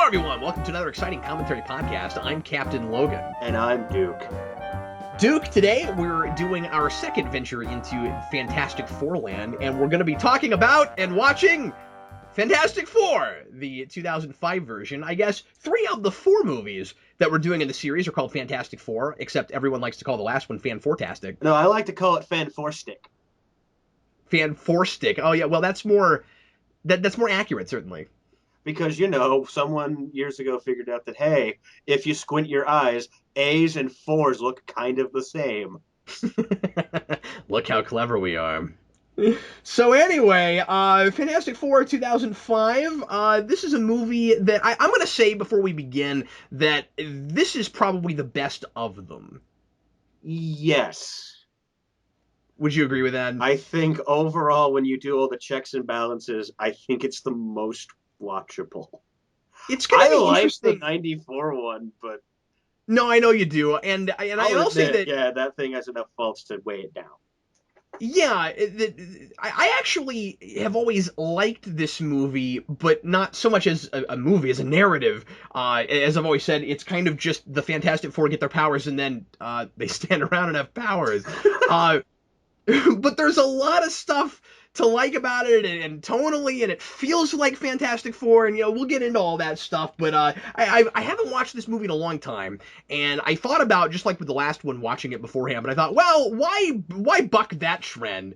everyone. Welcome to another exciting commentary podcast. I'm Captain Logan. And I'm Duke. Duke, today we're doing our second venture into Fantastic Four land, and we're going to be talking about and watching Fantastic Four, the 2005 version. I guess 3 of the 4 movies that we're doing in the series are called Fantastic Four, except everyone likes to call the last one Fan-Four-tastic. No, I like to call it Fan-Four-stick. Fan-Four-stick. Oh, yeah, well, that's more accurate, certainly. Because, someone years ago figured out that, hey, if you squint your eyes, A's and 4's look kind of the same. Look how clever we are. So anyway, Fantastic Four 2005, this is a movie that I'm going to say before we begin that this is probably the best of them. Yes. Would you agree with that? I think overall, when you do all the checks and balances, I think it's the most watchable. It's going to be interesting. I like the 94 one, but... No, I know you do, and I'll say that... Yeah, that thing has enough faults to weigh it down. Yeah, I actually have always liked this movie, but not so much as a movie, as a narrative. As I've always said, it's kind of just the Fantastic Four get their powers, and then they stand around and have powers. But there's a lot of stuff to like about it, and tonally, and it feels like Fantastic Four, and we'll get into all that stuff. But I haven't watched this movie in a long time, and I thought about, just like with the last one, watching it beforehand. But I thought, well, why buck that trend?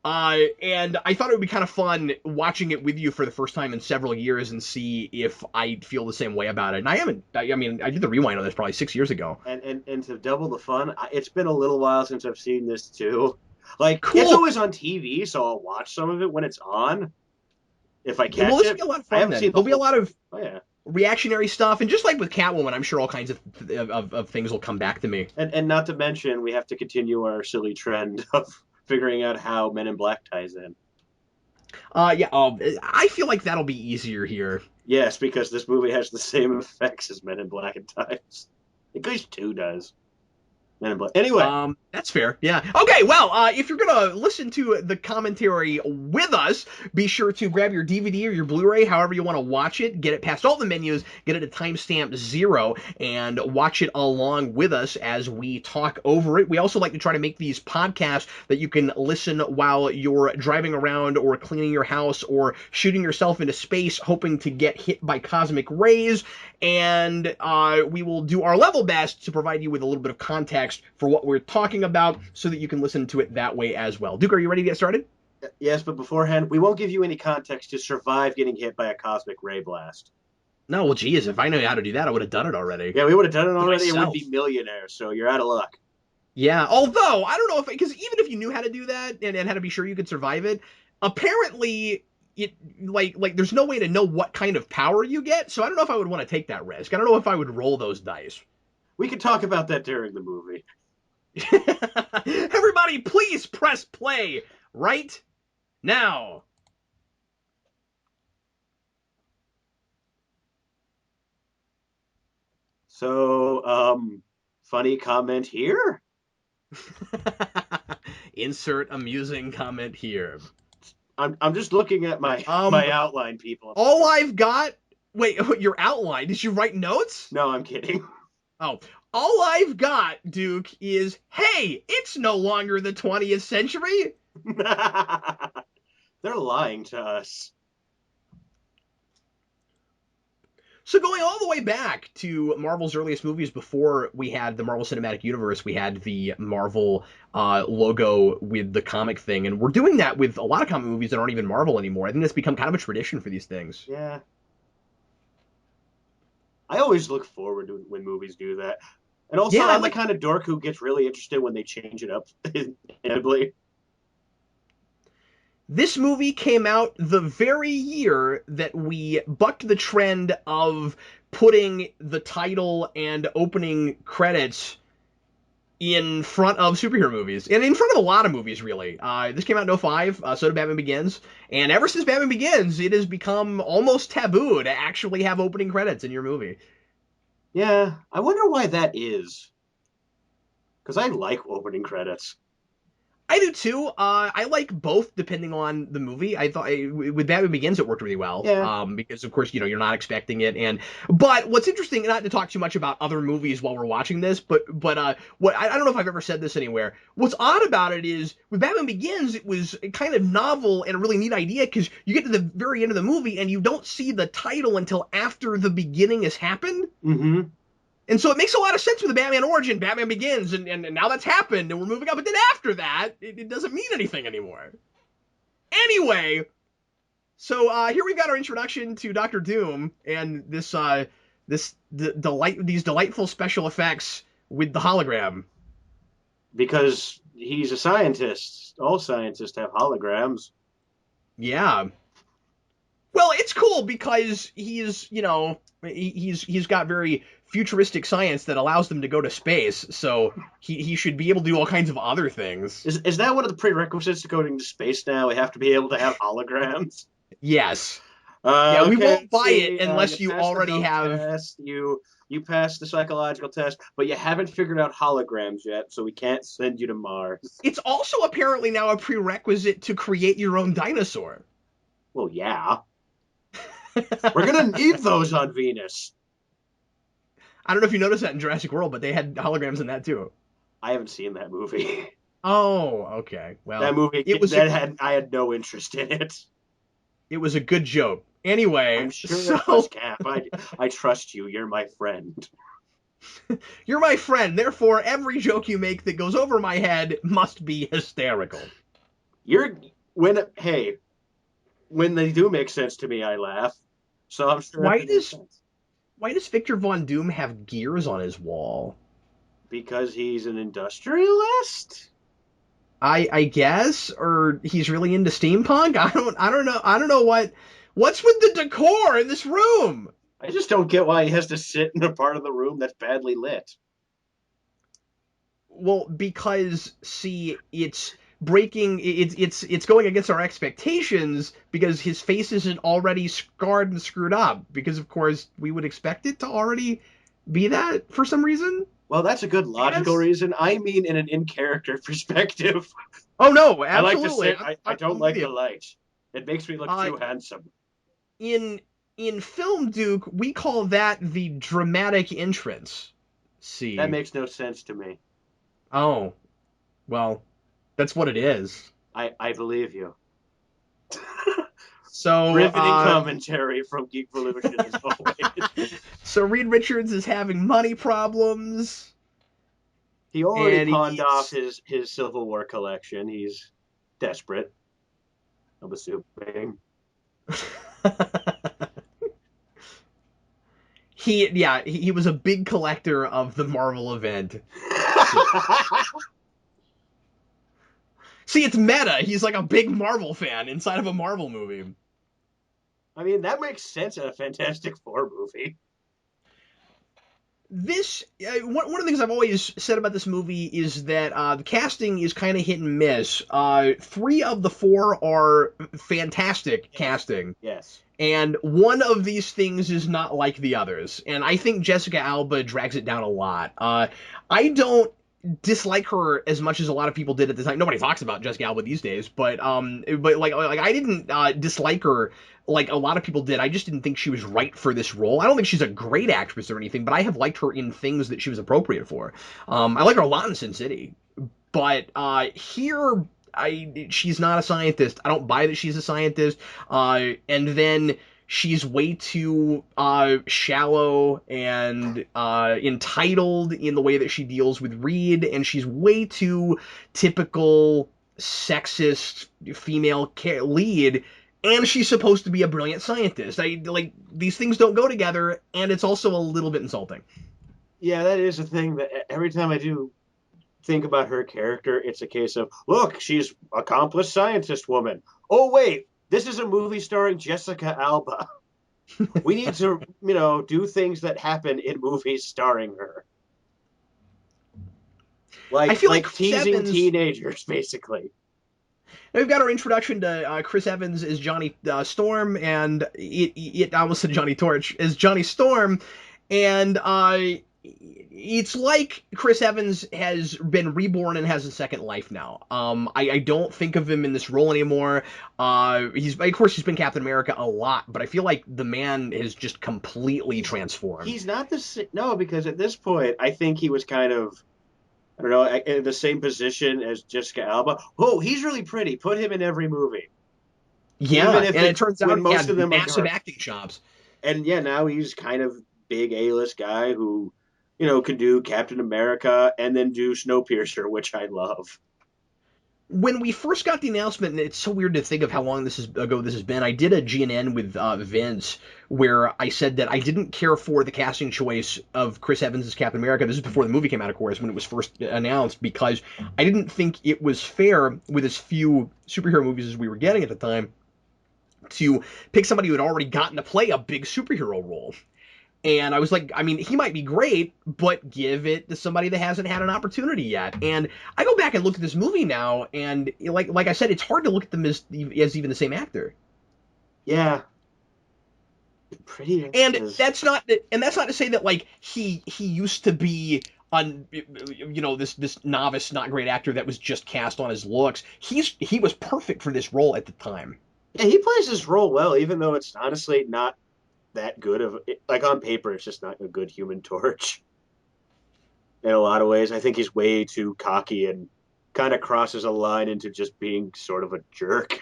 And I thought it would be kind of fun watching it with you for the first time in several years and see if I feel the same way about it. And I haven't. I mean, I did the rewind on this probably 6 years ago. And to double the fun, it's been a little while since I've seen this too. Like, cool. It's always on TV, so I'll watch some of it when it's on. If I catch it. Well, this will be a lot of fun then. There'll be a lot of reactionary stuff, and just like with Catwoman, I'm sure all kinds of things will come back to me. And not to mention, we have to continue our silly trend of figuring out how Men in Black ties in. I feel like that'll be easier here. Yes, because this movie has the same effects as Men in Black at times. At least 2 does. Anyway. That's fair. Yeah. Okay, well, if you're going to listen to the commentary with us, be sure to grab your DVD or your Blu-ray, however you want to watch it, get it past all the menus, get it at timestamp 0, and watch it along with us as we talk over it. We also like to try to make these podcasts that you can listen while you're driving around or cleaning your house or shooting yourself into space, hoping to get hit by cosmic rays, and we will do our level best to provide you with a little bit of context for what we're talking about so that you can listen to it that way as well. Duke, are you ready to get started? Yes, but beforehand, we won't give you any context to survive getting hit by a cosmic ray blast. No, well, geez, if I knew how to do that, I would have done it already. Yeah, we would have done it already and we'd be millionaires, so you're out of luck. Yeah, although, I don't know if, because even if you knew how to do that and how to be sure you could survive it, apparently, there's no way to know what kind of power you get, so I don't know if I would want to take that risk. I don't know if I would roll those dice. We could talk about that during the movie. Everybody, please press play right now. So, funny comment here? Insert amusing comment here. I'm just looking at my outline, people. All I've got... Wait, your outline? Did you write notes? No, I'm kidding. Oh, all I've got, Duke, is, hey, it's no longer the 20th century. They're lying to us. So going all the way back to Marvel's earliest movies, before we had the Marvel Cinematic Universe, we had the Marvel logo with the comic thing, and we're doing that with a lot of comic movies that aren't even Marvel anymore. I think that's become kind of a tradition for these things. Yeah. I always look forward to when movies do that. And also, I'm the kind of dork who gets really interested when they change it up inevitably. This movie came out the very year that we bucked the trend of putting the title and opening credits in front of superhero movies. And in front of a lot of movies, really. This came out in 2005, so did Batman Begins. And ever since Batman Begins, it has become almost taboo to actually have opening credits in your movie. Yeah, I wonder why that is. Because I like opening credits. I do too. I like both depending on the movie. I thought with Batman Begins it worked really well. Yeah. Because of course you're not expecting it, but what's interesting, not to talk too much about other movies while we're watching this, but what I don't know if I've ever said this anywhere. What's odd about it is with Batman Begins it was kind of novel and a really neat idea because you get to the very end of the movie and you don't see the title until after the beginning has happened. Mm-hmm. And so it makes a lot of sense with the Batman origin, Batman Begins, and now that's happened, and we're moving on. But then after that, it doesn't mean anything anymore. Anyway, so here we've got our introduction to Doctor Doom and these delightful special effects with the hologram. Because he's a scientist. All scientists have holograms. Yeah. Well, it's cool because he's got very futuristic science that allows them to go to space, so he should be able to do all kinds of other things. Is that one of the prerequisites to going to space now? We have to be able to have holograms. Yes. Yeah, we Okay, won't buy it unless you you passed the already health have. test, you passed the psychological test, but you haven't figured out holograms yet, so we can't send you to Mars. It's also apparently now a prerequisite to create your own dinosaur. Well, yeah, we're gonna need those on Venus. I don't know if you noticed that in Jurassic World, but they had holograms in that too. I haven't seen that movie. Oh, okay. That Well, movie it was that had I had no interest in it. it was a good joke. I'm Anyway, sure it was so Cap. I trust you. You're my friend. you're my friend. Therefore, every joke you make that goes over my head must be hysterical. You're hey, when they do make sense to me, I laugh. So I'm sure if Why it makes does sense. why does Victor Von Doom have gears on his wall? Because he's an industrialist? I guess, or he's really into steampunk. I don't know what's with the decor in this room. I just don't get why he has to sit in a part of the room that's badly lit. Well, because see, it's going against our expectations because his face isn't already scarred and screwed up. Because of course we would expect it to already be that for some reason. Well, that's a good I logical guess. reason. I mean, in an in character perspective. Oh no, I like to absolutely. sit, I'm, I I'm, don't I'm with like you. the light. It makes me look Uh, too handsome. in in film, Duke, we call that the dramatic entrance. That See. makes no sense to me. Oh, well, that's what it is. I believe you. So, Riveting commentary from Geekvolution as always. so Reed Richards is having money problems, He already and he pawned off needs. his Civil War collection. He's desperate, I'm assuming. he was a big collector of the Marvel event. See, see, it's meta. He's like a big Marvel fan inside of a Marvel movie. I mean, that makes sense in a Fantastic Four movie. This one of the things I've always said about this movie is that the casting is kind of hit and miss. Three of the four are fantastic casting, Yes. and one of these things is not like the others. And I think Jessica Alba drags it down a lot. I don't dislike her as much as a lot of people did at the time. Nobody talks about Jessica Alba these days, but like I didn't dislike her like a lot of people did. I just didn't think she was right for this role. I don't think she's a great actress or anything, but I have liked her in things that she was appropriate for. I like her a lot in Sin City, but here she's not a scientist. I don't buy that she's a scientist. And then she's way too shallow and entitled in the way that she deals with Reed, and she's way too typical sexist female lead. And she's supposed to be a brilliant scientist. I like these things don't go together, and it's also a little bit insulting. Yeah, that is a thing that every time I do think about her character, it's a case of, look, she's accomplished scientist woman. Oh, wait, this is a movie starring Jessica Alba. We need to, do things that happen in movies starring her. I Like feel like like Chris teasing Evans. teenagers, basically. Now we've got our introduction to Chris Evans as Johnny Storm, and I almost said Johnny Torch as Johnny Storm, and It's like Chris Evans has been reborn and has a second life now. I don't think of him in this role anymore. Of course he's been Captain America a lot, but I feel like the man has just completely transformed. He's not no, because at this point I think he was kind of, I don't know, in the same position as Jessica Alba. Oh, he's really pretty. Put him in every movie, Yeah, even if and it turns when out he most of had them are massive garbage. acting chops. And yeah, now he's kind of big A-list guy who, can do Captain America and then do Snowpiercer, which I love. When we first got the announcement, and it's so weird to think of how long ago this has been, I did a GNN with Vince where I said that I didn't care for the casting choice of Chris Evans as Captain America. This is before the movie came out, of course, when it was first announced, because I didn't think it was fair with as few superhero movies as we were getting at the time to pick somebody who had already gotten to play a big superhero role. And I was like, I mean, he might be great, but give it to somebody that hasn't had an opportunity yet. And I go back and look at this movie now, and like I said, it's hard to look at them as even the same actor. Yeah, pretty And is. that's not to say that like he used to be this novice, not great actor that was just cast on his looks. He was perfect for this role at the time. Yeah, he plays his role well, even though it's honestly not that good of, like, on paper, it's just not a good Human Torch in a lot of ways. I think he's way too cocky and kind of crosses a line into just being sort of a jerk.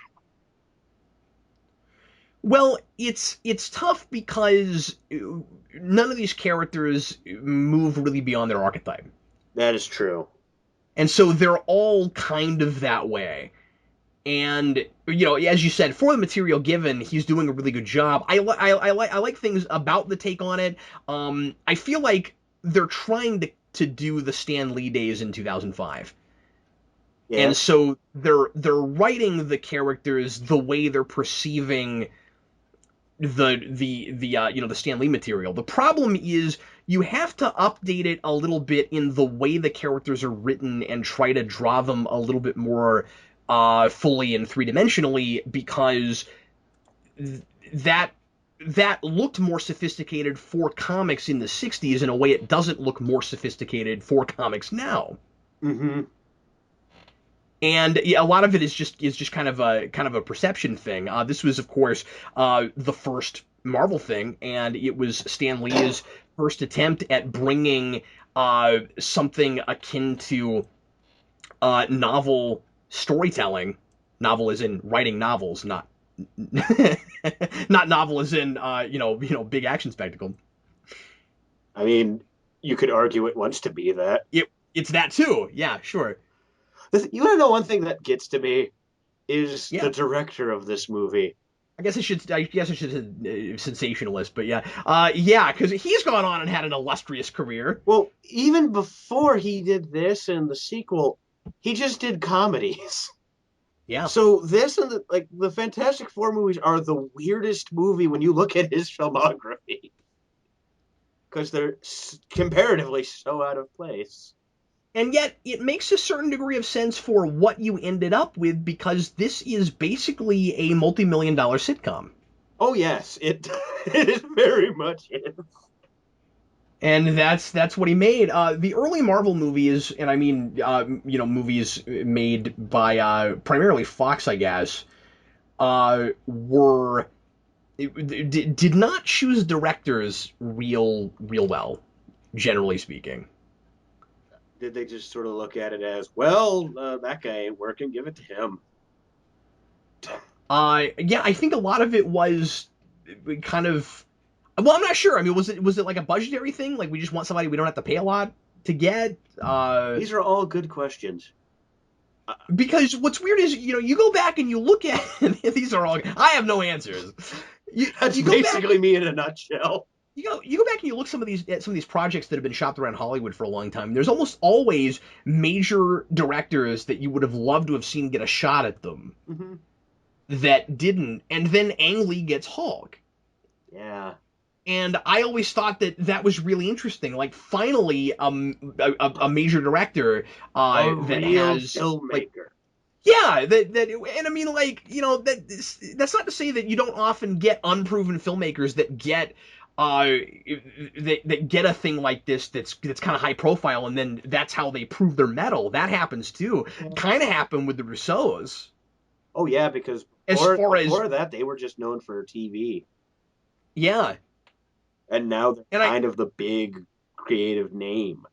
Well, it's tough because none of these characters move really beyond their archetype. That is true. And so they're all kind of that way. And as you said, for the material given, he's doing a really good job. I like things about the take on it. I feel like they're trying to do the Stan Lee days in 2005. And Yes. so they're writing the characters the way they're perceiving the Stan Lee material. The problem is you have to update it a little bit in the way the characters are written and try to draw them a little bit more fully and three-dimensionally, because that that looked more sophisticated for comics in the 60s in a way it doesn't look more sophisticated for comics now. Mm-hmm. And yeah, a lot of it is just kind of a perception thing. This was, of course, the first Marvel thing, and it was Stan Lee's first attempt at bringing something akin to novel storytelling. Novel as in writing novels, not not novel as in big action spectacle. I mean, you could argue it wants to be that. It's that too. Yeah, sure. You want to know one thing that gets to me is the Yeah. director of this movie. I guess I should say sensationalist, but yeah, because he's gone on and had an illustrious career. Well, even before he did this and the sequel, he just did comedies. Yeah. So this and the Fantastic Four movies are the weirdest movie when you look at his filmography, because they're comparatively so out of place. And yet, it makes a certain degree of sense for what you ended up with, because this is basically a multi-million-dollar sitcom. Oh yes, it it is very much is. And that's what he made. The early Marvel movies, and I mean, movies made by primarily Fox, I guess, were did not choose directors real well, generally speaking. Did they just sort of look at it as, well, that guy ain't working, give it to him? Yeah, I think a lot of it was kind of. Well, I'm not sure. I mean, was it like a budgetary thing? Like we just want somebody we don't have to pay a lot to get? These are all good questions. Because what's weird is you go back and you look at these are all. I have no answers. That's You go back. basically me in a nutshell. You go back and you look at some of these projects that have been shopped around Hollywood for a long time. There's almost always major directors that you would have loved to have seen get a shot at them Mm-hmm. that didn't, and then Ang Lee gets Hulk. Yeah. And I always thought that was really interesting. Like finally, a major director A that real has like filmmaker. yeah and I mean that's not to say that you don't often get unproven filmmakers that get that get a thing like this that's kind of high profile, and then that's how they prove their mettle. That happens too. Yeah. Kind of happened with the Russos. Oh yeah, because As far as before that they were just known for TV, yeah, and now they're and I kind of the big creative name.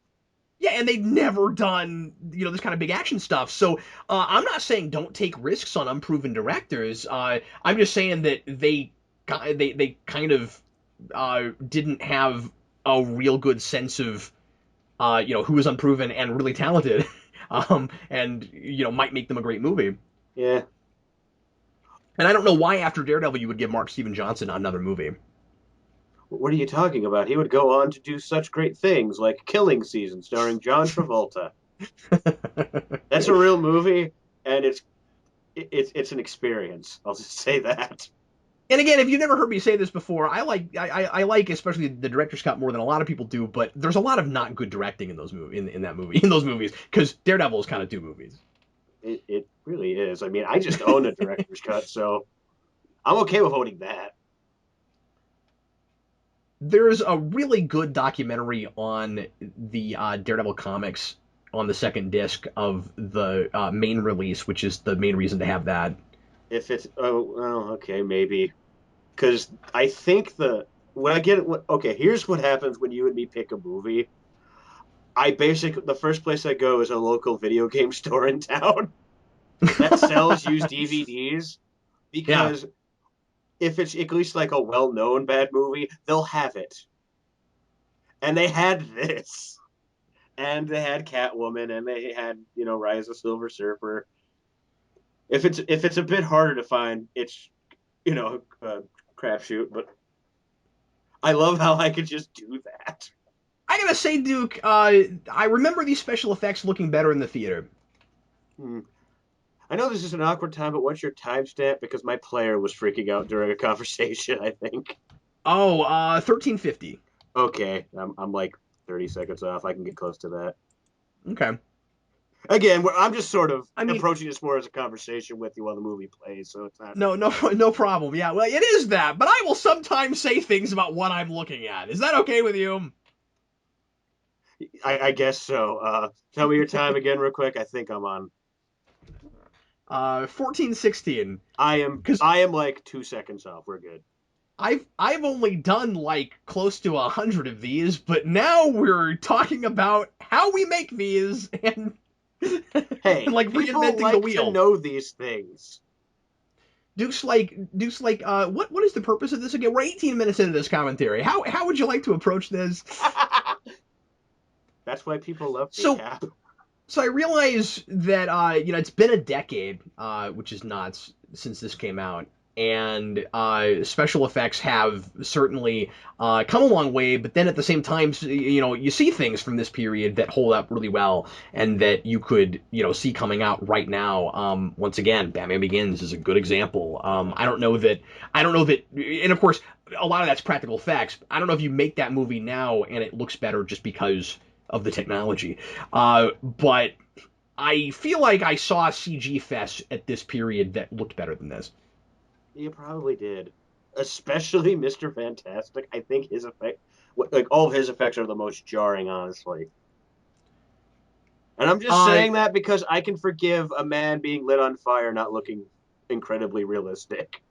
yeah, and they've never done this kind of big action stuff. So I'm not saying don't take risks on unproven directors. I'm just saying that they kind of didn't have a real good sense of who is unproven and really talented, and might make them a great movie. Yeah. And I don't know why after Daredevil you would give Mark Steven Johnson another movie. What are you talking about? He would go on to do such great things like Killing Season, starring John Travolta. That's a real movie, and it's an experience. I'll just say that. And again, if you've never heard me say this before, I like especially the director's cut more than a lot of people do. But there's a lot of not good directing in those in that movie in those movies because Daredevil is kind of two movies. It really is. I mean, I just own a director's cut, so I'm okay with owning that. There's a really good documentary on the Daredevil comics on the second disc of the main release, which is the main reason to have that. If it's well, okay, maybe because I think the when I get it. Okay, here's what happens when you and me pick a movie. The first place I go is a local video game store in town that sells used DVDs Yeah. because if it's at least like a well-known bad movie, they'll have it. And they had this, and they had Catwoman, and they had Rise of Silver Surfer. If it's a bit harder to find, it's a crapshoot. But I love how I could just do that. I gotta say, Duke, I remember these special effects looking better in the theater. Hmm. I know this is an awkward time, but what's your timestamp? Because my player was freaking out during a conversation, I think. Oh, 1350. Okay, I'm like 30 seconds off. I can get close to that. Okay. Again, I'm just sort of I mean, approaching this more as a conversation with you while the movie plays, so it's not. no, no, no problem. Yeah, well, it is that, but I will sometimes say things about what I'm looking at. Is that okay with you? I guess so. Tell me your time again, real quick. I think I'm on. 1416. I am. Because I am like 2 seconds off. We're good. I've only done like close to 100 of these, but now we're talking about how we make these and Hey, like people reinventing the like to wheel. know these things. Duke's like what is the purpose of this again? We're 18 minutes into this commentary. How would you like to approach this? That's why people love So recap. so I realize that it's been a decade, which is nuts, since this came out, and special effects have certainly come a long way. But then at the same time, you see things from this period that hold up really well, and that you could see coming out right now. Once again, Batman Begins is a good example. I don't know that, and of course, a lot of that's practical effects. I don't know if you make that movie now and it looks better just because of the technology. But I feel like I saw a CG fest at this period that looked better than this. You probably did, especially Mr. Fantastic. I think his effect, like all of his effects, are the most jarring, honestly. And I'm just Uh, saying that because I can forgive a man being lit on fire not looking incredibly realistic.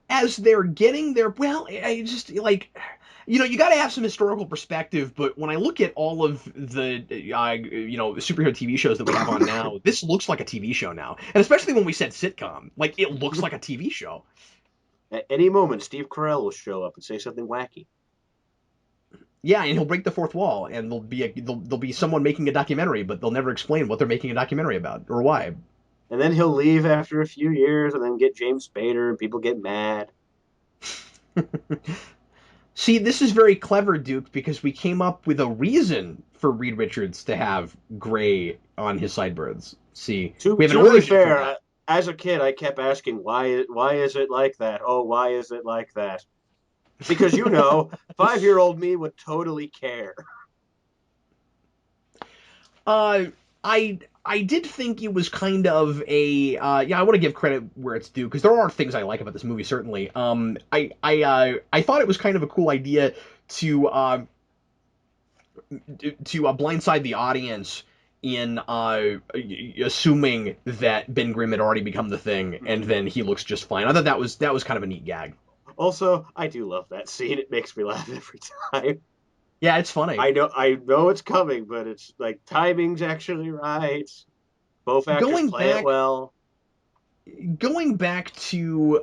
as they're getting there, well, I just like, you got to have some historical perspective. But when I look at all of the, superhero TV shows that we have on now, this looks like a TV show now. And especially when we said sitcom, like it looks like a TV show. At any moment, Steve Carell will show up and say something wacky. Yeah, and he'll break the fourth wall, and there'll be someone making a documentary, but they'll never explain what they're making a documentary about or why. And then he'll leave after a few years and then get James Spader and people get mad. See, this is very clever, Duke, because we came up with a reason for Reed Richards to have gray on his sideburns. See, To we have an be origin for fair, that. as a kid, I kept asking why is it like that? Oh, why is it like that? Because 5-year-old me would totally care. Uh, I I did think it was kind of a yeah. I want to give credit where it's due because there are things I like about this movie. Certainly, I thought it was kind of a cool idea to blindside the audience in assuming that Ben Grimm had already become the Thing, and Mhm. then he looks just fine. I thought that was kind of a neat gag. Also, I do love that scene. It makes me laugh every time. Yeah, it's funny. I know it's coming, but it's like timing's actually right. Both actors Going play it back, well. going back to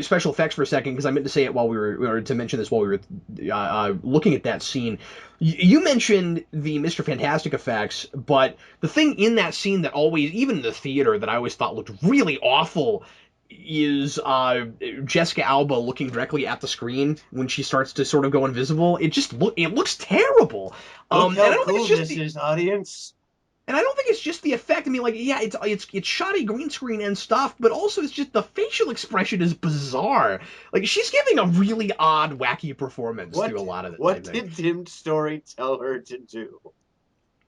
special effects for a second because I meant to say it while we were or to mention this while we were looking at that scene. You mentioned the Mr. Fantastic effects, but the thing in that scene that always, even in the theater, that I always thought looked really awful is Jessica Alba looking directly at the screen when she starts to sort of go invisible. It looks terrible. Look And I how don't think it's cool just this the is, audience. and I don't think it's just the effect. I mean, like, yeah, it's shoddy green screen and stuff, but also it's just the facial expression is bizarre. Like, she's giving a really odd, wacky performance through What a lot of this, I what think. did Tim Story tell her to do?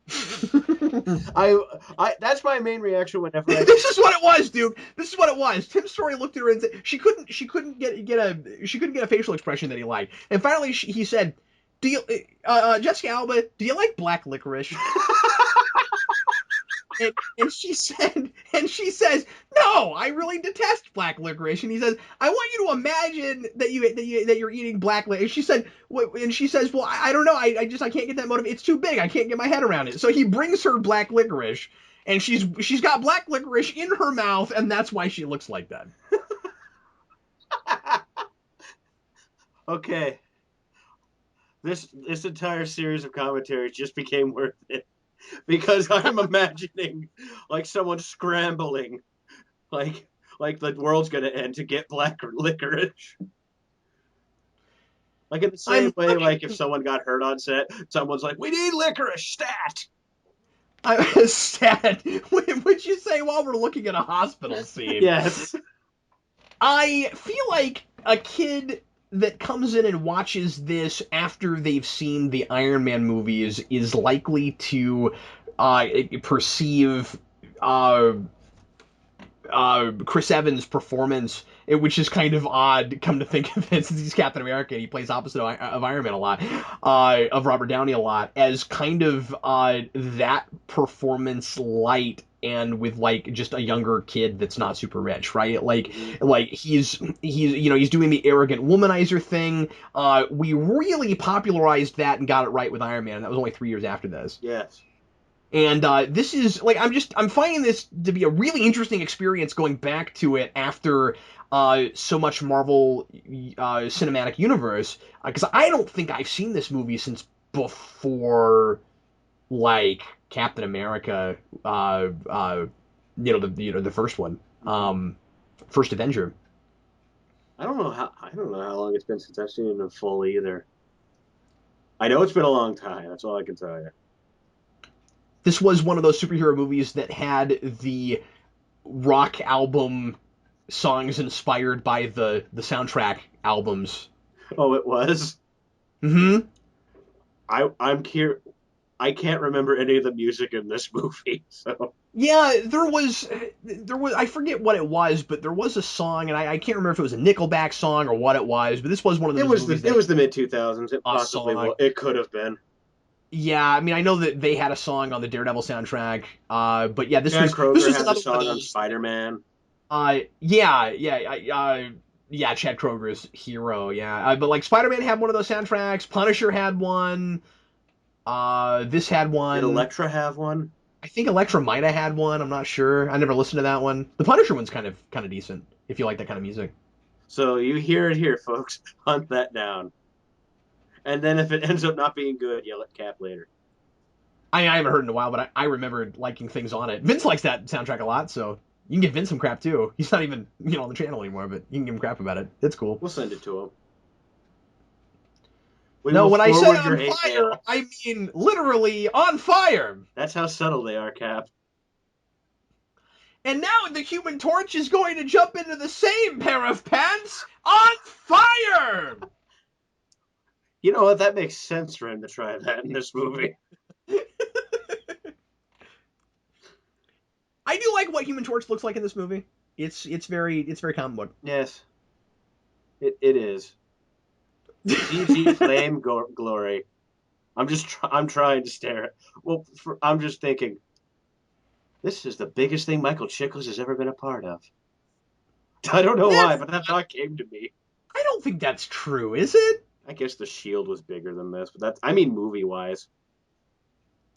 This I that's my main reaction whenever I is what it was, dude. This is what it was. Tim Story looked at her and said she couldn't get a facial expression that he liked, and finally he said, "Do you, Jessica Alba? Do you like black licorice?" And she says, "No, I really detest black licorice." And he says, "I want you to imagine that you're eating black licorice." And she said, and she says, "Well, I don't know. I can't get that motive. It's too big. I can't get my head around it." So he brings her black licorice, and she's got black licorice in her mouth, and that's why she looks like that. Okay, this entire series of commentaries just became worth it because I'm imagining like someone scrambling, like like the world's gonna end to get black licorice. Like in the I'm same way, like if someone got hurt on set, someone's like, "We need licorice stat." I'm sad. Would you say while we're looking at a hospital scene? Yes. I feel like a kid that comes in and watches this after they've seen the Iron Man movies is likely to perceive uh, Chris Evans' performance, which is kind of odd. Come to think of it, since he's Captain America, he plays opposite of Iron Man a lot, of Robert Downey a lot, as kind of that performance light and with like just a younger kid that's not super rich, right? Mhm. Like he's doing the arrogant womanizer thing. We really popularized that and got it right with Iron Man. And that was only 3 years after this. Yes. And this is like I'm finding this to be a really interesting experience going back to it after so much Marvel cinematic universe because I don't think I've seen this movie since before like Captain America, the first one, Mhm. first Avenger. I don't know how long it's been since I've seen it in full either. I know it's been a long time. That's all I can tell you. This was one of those superhero movies that had the rock album songs inspired by the soundtrack albums. Oh, it was. Hmm. I'm curious. I can't remember any of the music in this movie. So Yeah, there was I forget what it was, but there was a song, and I can't remember if it was a Nickelback song or what it was, but this was one of those movies it that was the mid 2000s. It a possibly song. was. It could have been. Yeah, I mean I know that they had a song on the Daredevil soundtrack, but yeah, this Chad was this Kroger was had the another one of song on those. Spider Man. Yeah, Chad Kroger's Hero, yeah, but like Spider-Man had one of those soundtracks, Punisher had one, this had Did one. Elektra have one? I think Electra might have had one. I'm not sure. I never listened to that one. The Punisher one's kind of decent if you like that kind of music. So you hear it here, folks. Hunt that down. And then if it ends up not being good, yell at Cap later. I haven't heard it in a while, but I remember liking things on it. Vince likes that soundtrack a lot, so you can give Vince some crap too. He's not even on the channel anymore, but you can give him crap about it. It's cool. We'll send it to him. We No, will when I say forward your on hate fire, mail. I mean literally on fire. That's how subtle they are, Cap. And now the Human Torch is going to jump into the same pair of pants on fire. You know what? That makes sense for him to try that in this movie. I do like what Human Torch looks like in this movie. It's very comic book. Yes, it is. CG flame glory. I'm trying to stare at. Well, I'm just thinking. This is the biggest thing Michael Chiklis has ever been a part of. I don't know why, That's but that thought came to me. I don't think that's true, is it? I guess The Shield was bigger than this, but I mean movie wise.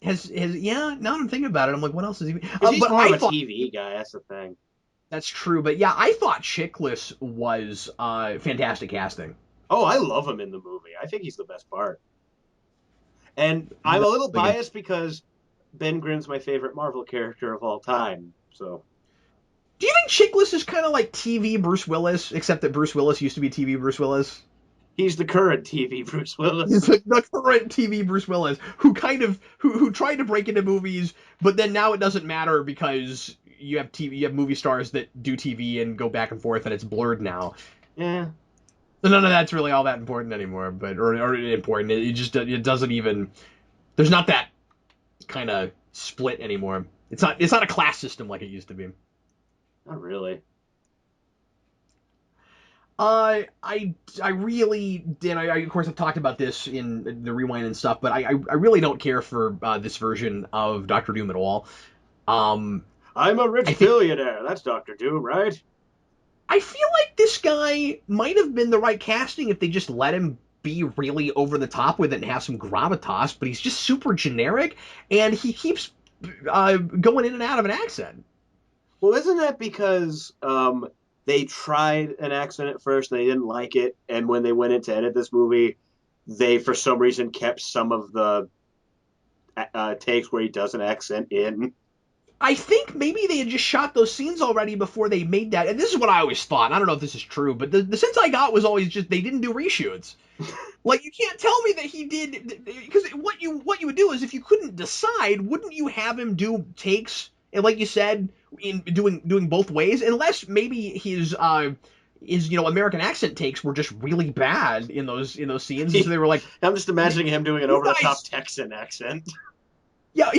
Has yeah. Now that I'm thinking about it, I'm like, what else is he? Because he's But more of I a thought TV guy. That's the thing. that's true. But yeah, I thought Chiklis was fantastic casting. Oh, I love him in the movie. I think he's the best part. And I'm a little Like, biased because Ben Grimm's my favorite Marvel character of all time. So do you think Chiklis is kind of like TV Bruce Willis, except that Bruce Willis used to be TV Bruce Willis? he's the current TV Bruce He's Willis. the current TV Bruce Willis, who kind of who tried to break into movies, but then now it doesn't matter because you have movie stars that do TV and go back and forth, and it's blurred now. Yeah, So none of that's really all that important anymore, but or important. It doesn't even. There's not that kind of split anymore. It's not a class system like it used to be. not really. I really did. I of course have talked about this in the rewind and stuff, but I really don't care for this version of Doctor Doom at all. Um, I'm a I rich think billionaire. That's Doctor Doom, right? I feel like this guy might have been the right casting if they just let him be really over the top with it and have some gravitas, but he's just super generic, and he keeps going in and out of an accent. Well, isn't that because they tried an accent at first and they didn't like it, and when they went in to edit this movie, they for some reason kept some of the takes where he does an accent in. I think maybe they had just shot those scenes already before they made that. And this is what I always thought. I don't know if this is true, but the sense I got was always just they didn't do reshoots. Like you can't tell me that he did because what you would do is if you couldn't decide, wouldn't you have him do takes and like you said in doing both ways? Unless maybe his American accent takes were just really bad in those scenes, and so they were like, I'm just imagining him doing an you over the top guys Texan accent. yeah,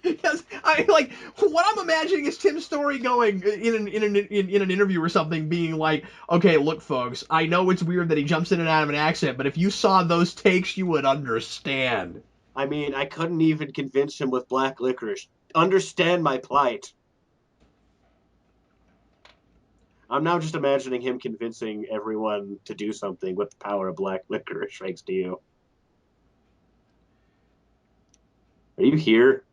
yes. I like what I'm imagining is Tim Story going in an interview or something, being like, "Okay, look, folks, I know it's weird that he jumps in and out of an accent, but if you saw those takes, you would understand." I mean, I couldn't even convince him with black licorice. Understand my plight. I'm now just imagining him convincing everyone to do something with the power of black licorice, thanks to you. Are you here?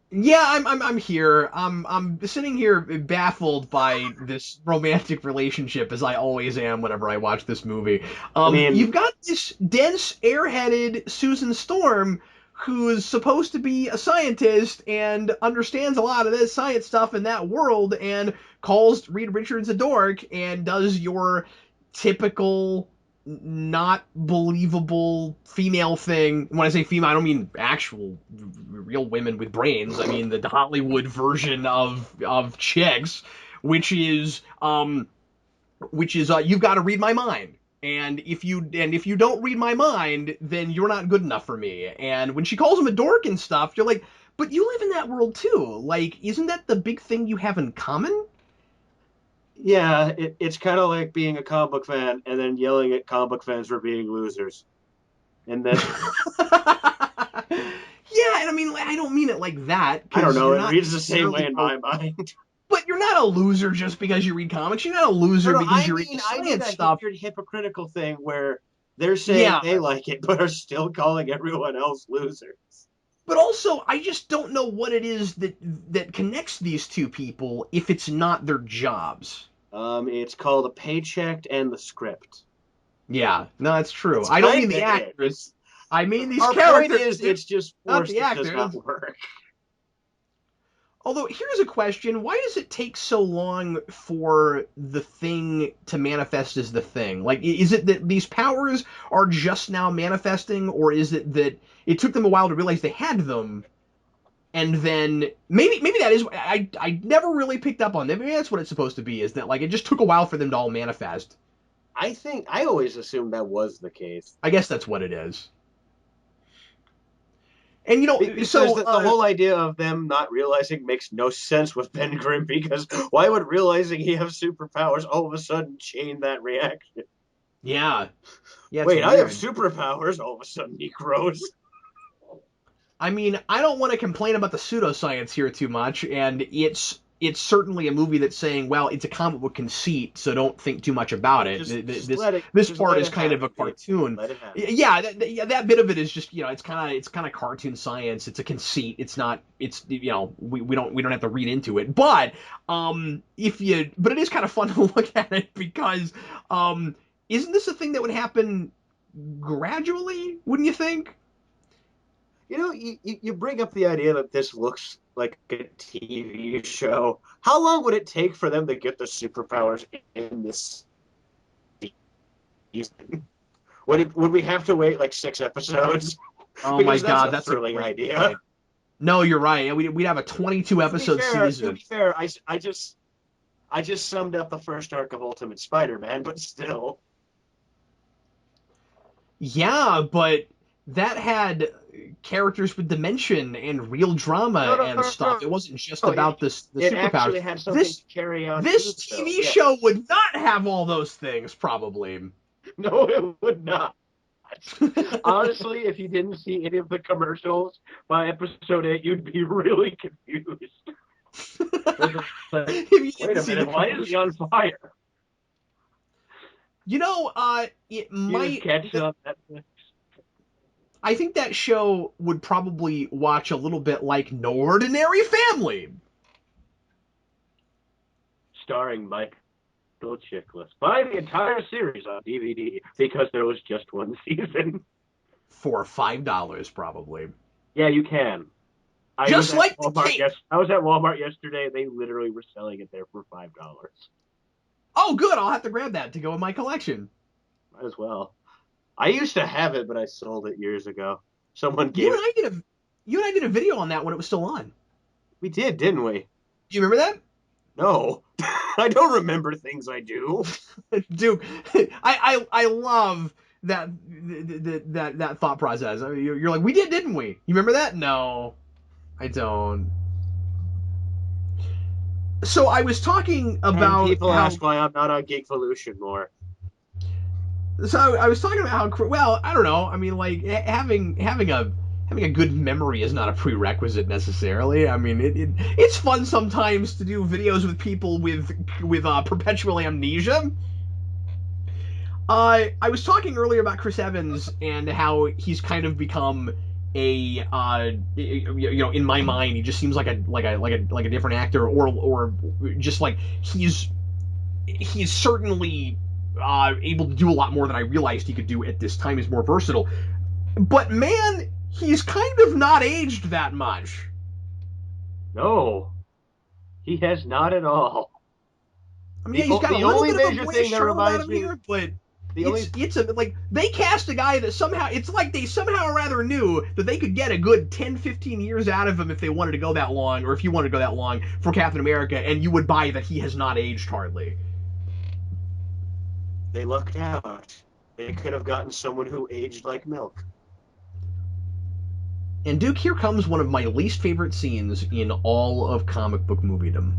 Yeah, I'm here. I'm sitting here baffled by this romantic relationship, as I always am whenever I watch this movie. I mean, You've got this dense, airheaded Susan Storm, who's supposed to be a scientist and understands a lot of this science stuff in that world, and calls Reed Richards a dork, and does your typical not believable female thing. When I say female, I don't mean actual real women with brains. I mean the Hollywood version of chicks, which is you've got to read my mind. And if you don't read my mind, then you're not good enough for me. And when she calls him a dork and stuff, you're like, but you live in that world too. Like, isn't that the big thing you have in common? yeah, it's kind of like being a comic book fan and then yelling at comic book fans for being losers. And then, Yeah, and I mean, I don't mean it like that I don't because know, you're it not reads the same way necessarily in my mind. but you're not a loser just because you read comics. You're not a No, loser no, because you read the I mean science that stuff. weird hypocritical thing where they're saying Yeah, they like it, but are still calling everyone else losers. but also I just don't know what it is that connects these two people if it's not their jobs. It's called a paycheck and the script. Yeah, no, that's true. That's I don't kind mean of the it. actors. I mean these Our point characters, is, dude, it's just not forced. the It does actors. not work. Although here's a question: why does it take so long for the thing to manifest as the thing? Like, is it that these powers are just now manifesting, or is it that it took them a while to realize they had them, and then maybe that is I never really picked up on that. Maybe that's what it's supposed to be. Is that like it just took a while for them to all manifest? I think I always assumed that was the case. I guess that's what it is. And Because the whole idea of them not realizing makes no sense with Ben Grimm, because why would realizing he has superpowers all of a sudden chain that reaction? yeah, yeah, it's Wait, I have weird. superpowers, all of a sudden he grows. I mean, I don't want to complain about the pseudoscience here too much, and it's certainly a movie that's saying, well, it's a comic book conceit, so don't think too much about it. Just This let it this just part let is it kind of a happen, dude. cartoon. Let it happen. Yeah, that bit of it is just it's kind of cartoon science. It's a conceit. It's not. It's we don't have to read into it. But but it is kind of fun to look at it because isn't this a thing that would happen gradually? Wouldn't you think? You bring up the idea that this looks like a TV show. How long would it take for them to get the superpowers in this season? Would we have to wait like 6 episodes? Oh my Because that's God, a that's a thrilling great idea. point. No, you're right. We'd have a 22 episode To season. be fair, I just summed up the first arc of Ultimate Spider-Man, but still. Yeah, but that had characters with dimension and real No, drama no, and no, stuff. no. It wasn't just No, about the it superpowers. actually had something This to carry on to this the show. TV Yes. show would not have all those things, probably. No, it would not. Honestly, if you didn't see any of the commercials by episode 8, you'd be really confused. Like, If you wait didn't a see the minute, why is he on fire? It You just might. catch it on Netflix. I think that show would probably watch a little bit like No Ordinary Family. Starring Michael Chiklis. Buy the entire series on DVD because there was just one season. For $5, probably. Yeah, you can. Just like the cape. I was at Walmart yesterday. They literally were selling it there for $5. Oh, good. I'll have to grab that to go in my collection. Might as well. I used to have it, but I sold it years ago. Someone You gave and it. I did a you and I did a video on that when it was still on. We did, didn't we? Do you remember that? No. I don't remember things I do. Duke, I love that thought process. I mean, you're like, we did, didn't we? You remember that? No, I don't. So I was talking And about people how. ask why I'm not on Geekvolution more. So I was talking about how. Well, I don't know. I mean, like having a good memory is not a prerequisite necessarily. I mean, it's fun sometimes to do videos with people with perpetual amnesia. I was talking earlier about Chris Evans and how he's kind of become in my mind, he just seems like a different actor, or just like he's certainly able to do a lot more than I realized he could do at this time. He's more versatile, but man, he's kind of not aged that much. No, he has not at all. I mean, yeah, he's got a The little only bit of a major boyish thing that charm about reminds him me, here, but the only like they cast a guy that somehow it's like they somehow rather knew that they could get a good 10-15 years out of him if they wanted to go that long, or if you wanted to go that long for Captain America, and you would buy that he has not aged hardly. they lucked out. They could have gotten someone who aged like milk. And Duke, here comes one of my least favorite scenes in all of comic book moviedom.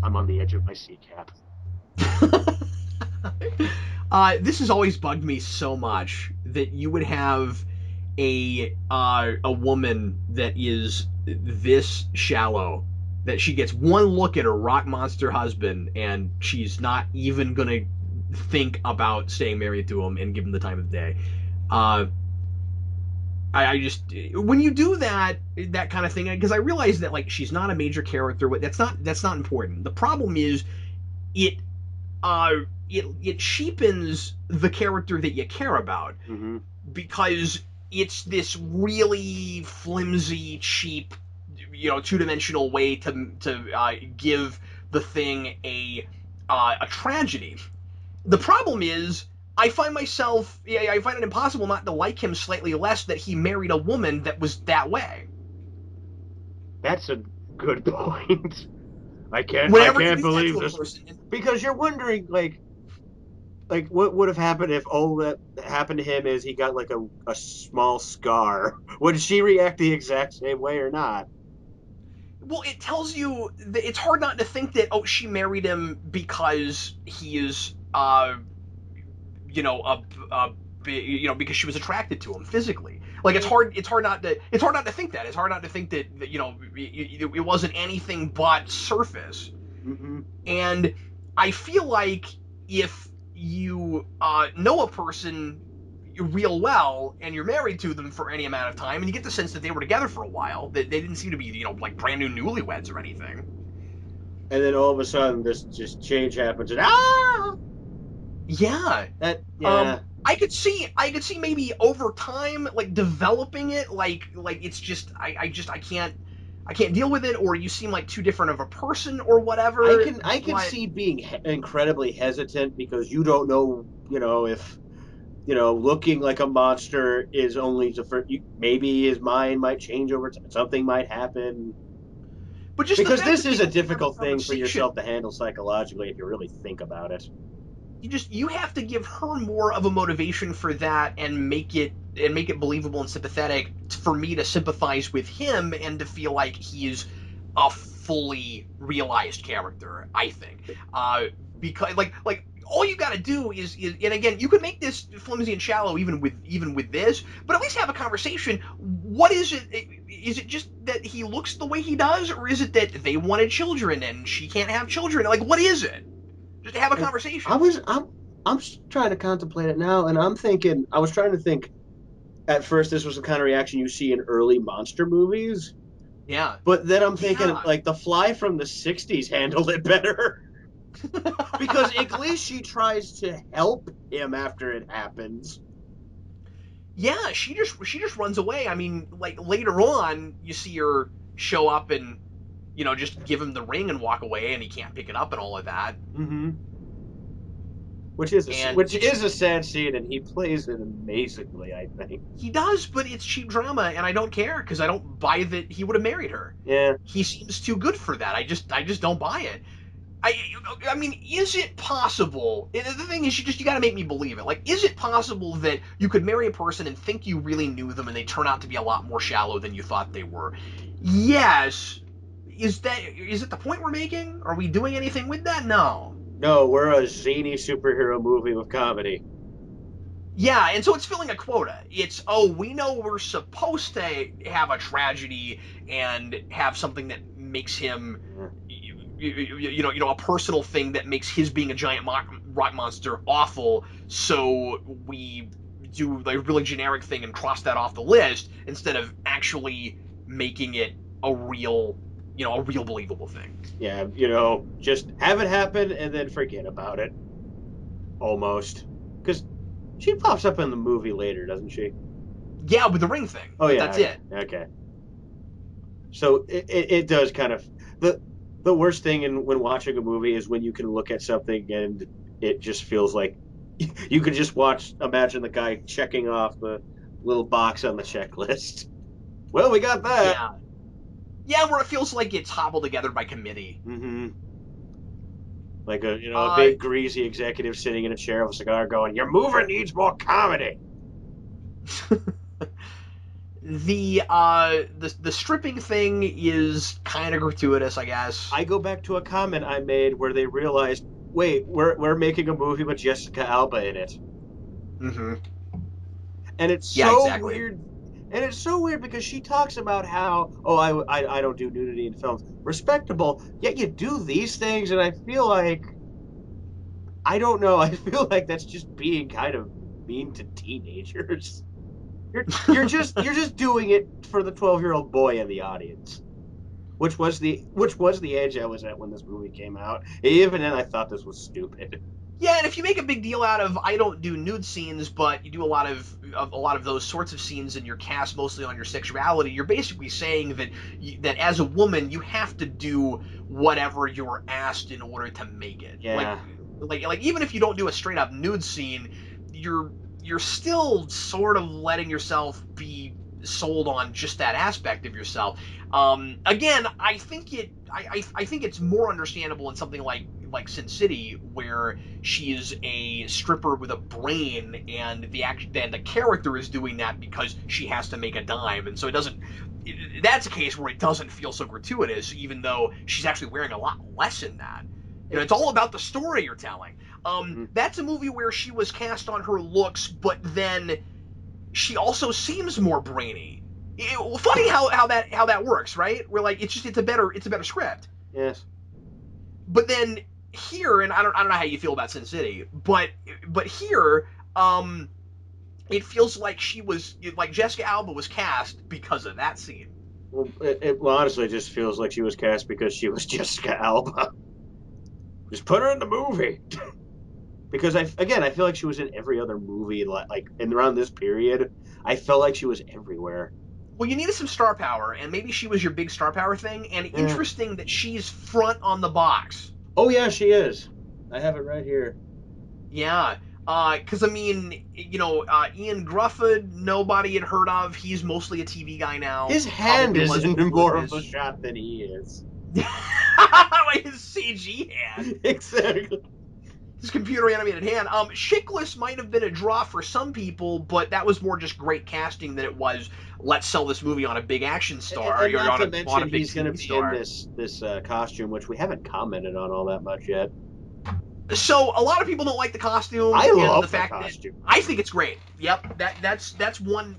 I'm on the edge of my seat cap. This has always bugged me so much that you would have a woman that is this shallow that she gets one look at her rock monster husband and she's not even gonna think about staying married to him and give him the time of day. Uh, I just when you do that kind of thing, because I realize that like she's not a major character, but that's not important. The problem is it uh it cheapens the character that you care about, Mm-hmm. because it's this really flimsy, cheap, two-dimensional way to give the thing a tragedy. The problem is I find it impossible not to like him slightly less that he married a woman that was that way. That's a good point. I Whenever you can't do that believe to a this, person, because you're wondering, like, like what would have happened if all that happened to him is he got like a small scar? Would she react the exact same way or not? Well, it tells you that it's hard not to think that, oh, she married him because he is you know, because she was attracted to him physically. Like Yeah. it's hard not to think that. It's hard not to think that it wasn't anything but surface. Mm-hmm. And I feel like if you know a person real well and you're married to them for any amount of time and you get the sense that they were together for a while, that they didn't seem to be, like brand new newlyweds or anything. And then all of a sudden, this just change happens, and Yeah. that yeah. I could see maybe over time like developing it like it's just I can't deal with it, or you seem like too different of a person or whatever. I can But see being incredibly hesitant because you don't know, if looking like a monster is only the first. Maybe his mind might change over time. Something might happen just the because fact this that is they a open up difficult the thing for conversation, yourself to handle psychologically if you really think about it. you have to give her more of a motivation for that and make it believable and sympathetic for me to sympathize with him and to feel like he's a fully realized character. I think, because like all you got to do is, and again, you could make this flimsy and shallow even with this, but at least have a conversation. What is it? Is it just that he looks the way he does, or is it that they wanted children and she can't have children? Like, what is it? Just to have a I, conversation. I was I'm trying to contemplate it now, and I was trying to think. At first, this was the kind of reaction you see in early monster movies, Yeah. but then I'm thinking Yeah. like The Fly from the '60s handled it better. Because at least she tries to help him after it happens. Yeah, she just runs away. I mean, like later on, you see her show up and just give him the ring and walk away, and he can't pick it up and all of that. Mm-hmm. And Which is a sad scene, and he plays it amazingly. I think. he does, but it's cheap drama, and I don't care because I don't buy that he would have married her. Yeah, He seems too good for that. I just don't buy it. I I mean, is it possible? The thing is, you got to make me believe it. Like, is it possible that you could marry a person and think you really knew them, and they turn out to be a lot more shallow than you thought they were? Yes. Is it the point we're making? Are we doing anything with that? No. no, we're a zany superhero movie with comedy. Yeah, and so it's filling a quota. It's, oh, we know we're supposed to have a tragedy and have something that makes him, Yeah. a personal thing that makes his being a giant rock monster awful. So we do a really generic thing and cross that off the list instead of actually making it a real, a real believable thing. Yeah, just have it happen and then forget about it. Almost, because she pops up in the movie later, doesn't she? Yeah, with the ring thing, Oh but yeah, that's it. okay. So it does kind of the worst thing in when watching a movie is when you can look at something and it just feels like you could just imagine the guy checking off the little box on the checklist. Well, we got that. Yeah. Yeah, where it feels like it's hobbled together by committee. Mm-hmm. Like a Uh, big greasy executive sitting in a chair with a cigar, going, "Your movie needs more comedy." the stripping thing is kind of gratuitous, I guess. I go back to a comment I made where they realized, wait, we're making a movie with Jessica Alba in it, Mm-hmm. and it's Yeah, so exactly. weird. And it's so weird because she talks about how, oh, I don't do nudity in films, respectable. Yet you do these things, and I feel like I don't know. I feel like that's just being kind of mean to teenagers. You're just doing it for the 12-year-old boy in the audience, which was the age I was at when this movie came out. Even then, I thought this was stupid. Yeah, and if you make a big deal out of I don't do nude scenes, but you do a lot of those sorts of scenes and you're cast mostly on your sexuality, you're basically saying that as a woman you have to do whatever you're asked in order to make it. Like Yeah, like even if you don't do a straight up nude scene, you're still sort of letting yourself be sold on just that aspect of yourself. Again, I think it's more understandable in something like Sin City, where she's a stripper with a brain, and the character is doing that because she has to make a dime, and so it doesn't. That's a case where it doesn't feel so gratuitous, even though she's actually wearing a lot less in that. It's all about the story you're telling. That's a movie where she was cast on her looks, but then she also seems more brainy. Funny how that works, right? Where like it's a better script. Yes. But then here, and I don't know how you feel about Sin City, but here, it feels like Jessica Alba was cast because of that scene. Well, it honestly just feels like she was cast because she was Jessica Alba. Just put her in the movie. Because I feel like she was in every other movie like and around this period. I felt like she was everywhere. Well, you needed some star power, and maybe she was your big star power thing. And Yeah. interesting that she's front on the box. Oh yeah, she is. I have it right here. Yeah, because I mean, Ian Grufford, nobody had heard of. He's mostly a TV guy now. His hand Probably is was in before more of a this. shot than he is. Like his CG hand, Exactly. his computer animated hand. Chickless might have been a draw for some people, but that was more just great casting than it was let's sell this movie on a big action star And or not to on a mention big he's going to TV be in star. this costume, which we haven't commented on all that much yet. So a lot of people don't like the costume I and the love the fact that costume. I think it's great. Yep, that's one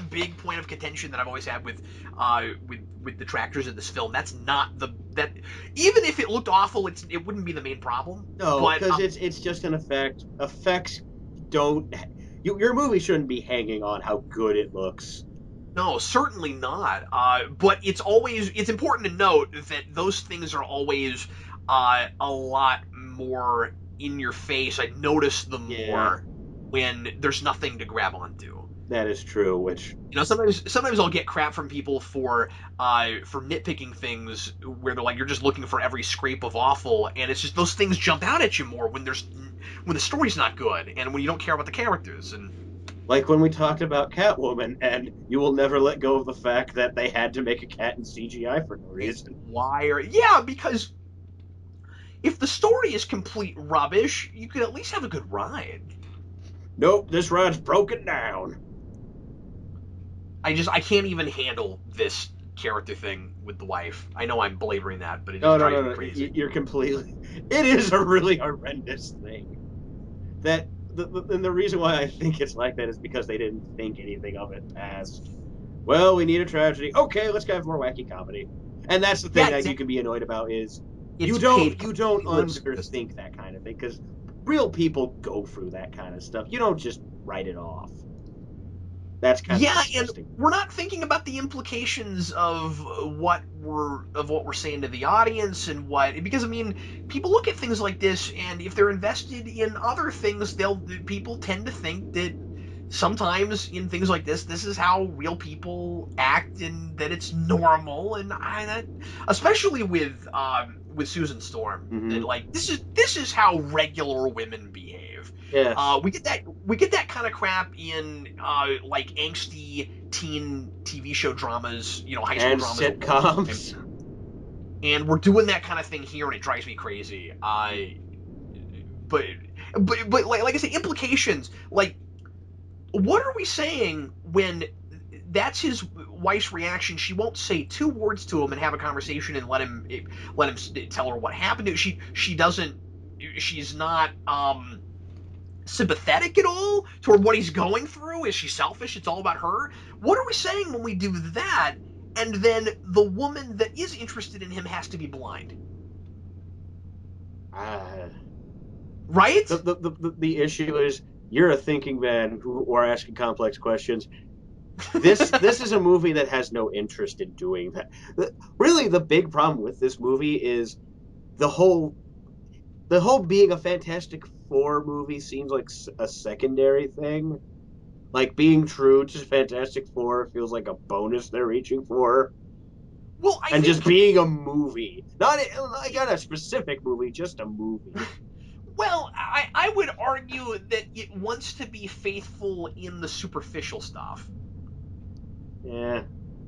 big point of contention that I've always had with detractors of this film. That's not that even if it looked awful, it wouldn't be the main problem. No, But because it's just an effect. Effects don't. Your movie shouldn't be hanging on how good it looks. no, certainly not. But it's important to note that those things are always a lot more in your face. I notice them Yeah, more when there's nothing to grab onto. that is true. Which Sometimes I'll get crap from people for nitpicking things where they're like you're just looking for every scrape of awful, and it's just those things jump out at you more when the story's not good and when you don't care about the characters. And like when we talked about Catwoman, and you will never let go of the fact that they had to make a cat in CGI for no reason. because if the story is complete rubbish, you could at least have a good ride. Nope, this ride's broken down. I can't even handle this character thing with the wife. I know I'm belaboring that, but it No, just no, drives no, me no. crazy. You're completely. It is a really horrendous thing. That and the reason why I think it's like that is because they didn't think anything of it past. Well, we need a tragedy. Okay, let's have more wacky comedy. And that's the thing Yeah, that you exactly. can be annoyed about is It's paid you don't complete lip service. underthink that kind of thing because real people go through that kind of stuff. You don't just write it off. That's kind of Yeah, and disgusting. we're not thinking about the implications of what we're saying to the audience and what because I mean people look at things like this and if they're invested in other things people tend to think that sometimes in things like this is how real people act and that it's normal and especially with Susan Storm that Hmm. like this is how regular women behave. Yes. We get that kind of crap in like angsty teen TV show dramas, high school And dramas all the time. sitcoms. And we're doing that kind of thing here, and it drives me crazy. But like I say, implications. Like, what are we saying when that's his wife's reaction? She won't say two words to him and have a conversation and let him tell her what happened. She doesn't. She's not sympathetic at all toward what he's going through? Is she selfish? It's all about her? What are we saying when we do that? And then the woman that is interested in him has to be blind, Uh, right? the issue is you're a thinking man who are asking complex questions. This is a movie that has no interest in doing that. Really, the big problem with this movie is the whole being a Fantastic Four movie seems like a secondary thing. Like being true to Fantastic Four feels like a bonus they're reaching for, Well, I and just think. being a movie, not like not a specific movie, just a movie. Well, I would argue that it wants to be faithful in the superficial stuff. Yeah,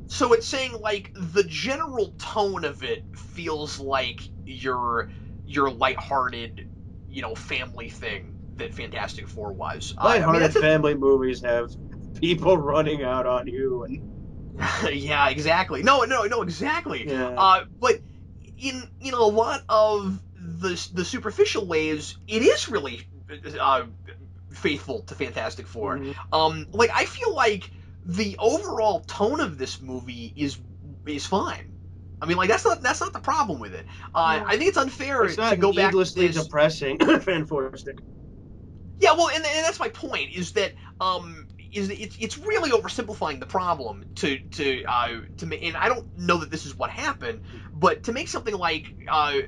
So it's saying like the general tone of it feels like your lighthearted, family thing that Fantastic Four was. I mean, Lighthearted that's family movies have people running out on you and yeah, exactly. No, exactly. yeah. But in a lot of the superficial ways, it is really uh, faithful to Fantastic Four. Mhm. Like I feel like the overall tone of this movie is fine. I mean, like that's not the problem with it. Yeah. I think it's unfair It's to not go back to needlessly this. depressing. Fantastic. Yeah, well, and that's my point is that it's really oversimplifying the problem to make, and I don't know that this is what happened, but to make something like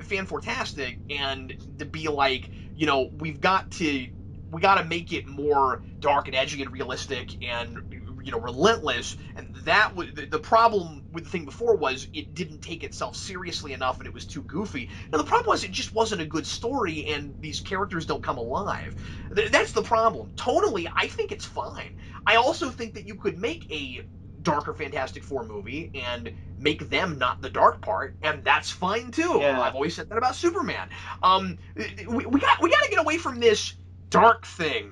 Fantastic and to be like, we got to make it more dark and edgy and realistic and relentless, and that was the problem with the thing before was it didn't take itself seriously enough and it was too goofy. Now the problem was it just wasn't a good story and these characters don't come alive. That's the problem. Tonally, I think it's fine. I also think that you could make a darker Fantastic Four movie and make them not the dark part, and that's fine too. Yeah. I've always said that about Superman. We got to get away from this dark thing.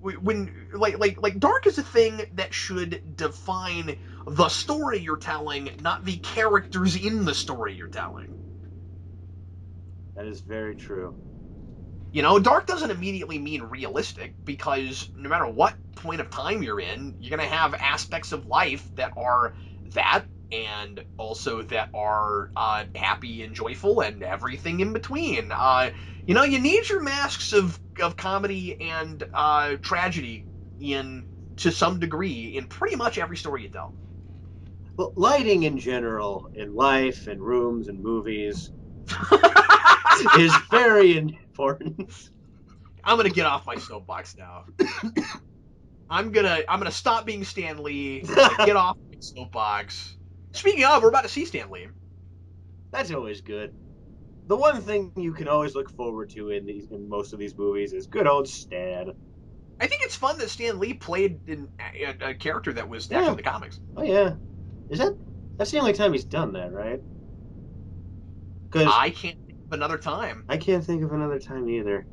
When like dark is a thing that should define the story you're telling, not the characters in the story you're telling. That is very true. Dark doesn't immediately mean realistic because no matter what point of time you're in, you're going to have aspects of life that are that and also that are happy and joyful and everything in between. You need your masks of comedy and tragedy in to some degree in pretty much every story you tell. Well, lighting in general, in life, in rooms, and movies, is very important. I'm gonna get off my soapbox now. I'm gonna stop being Stan Lee. I'm gonna get off my soapbox. Speaking of, we're about to see Stan Lee. That's always good. The one thing you can always look forward to in most of these movies is good old Stan. I think it's fun that Stan Lee played in a character that was actually Yeah. in the comics. Oh yeah. Is that's the only time he's done that, right? Because I can't think of another time. I can't think of another time either.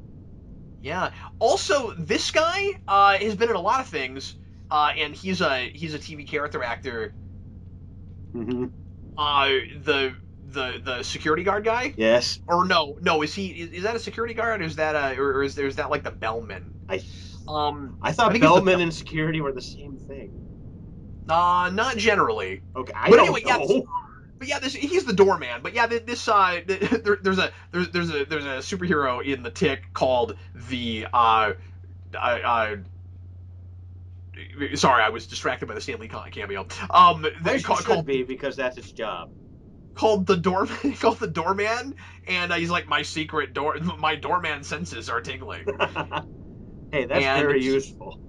Yeah. Also, this guy has been in a lot of things, and he's a TV character actor. Hmm. The security guard guy, Yes. or no, is that a security guard? Or is that or is that like the bellman? I I I thought think he's the Bellman and security were the same thing. not generally. Okay, I But anyway, don't yeah, know. but yeah, he's the doorman. But yeah, this there's a superhero in the Tick called the sorry, I was distracted by the Stanley cameo. As you should Called be because that's its job. called the doorman called the doorman, and he's like my doorman senses are tingling, Hey, that's and very useful.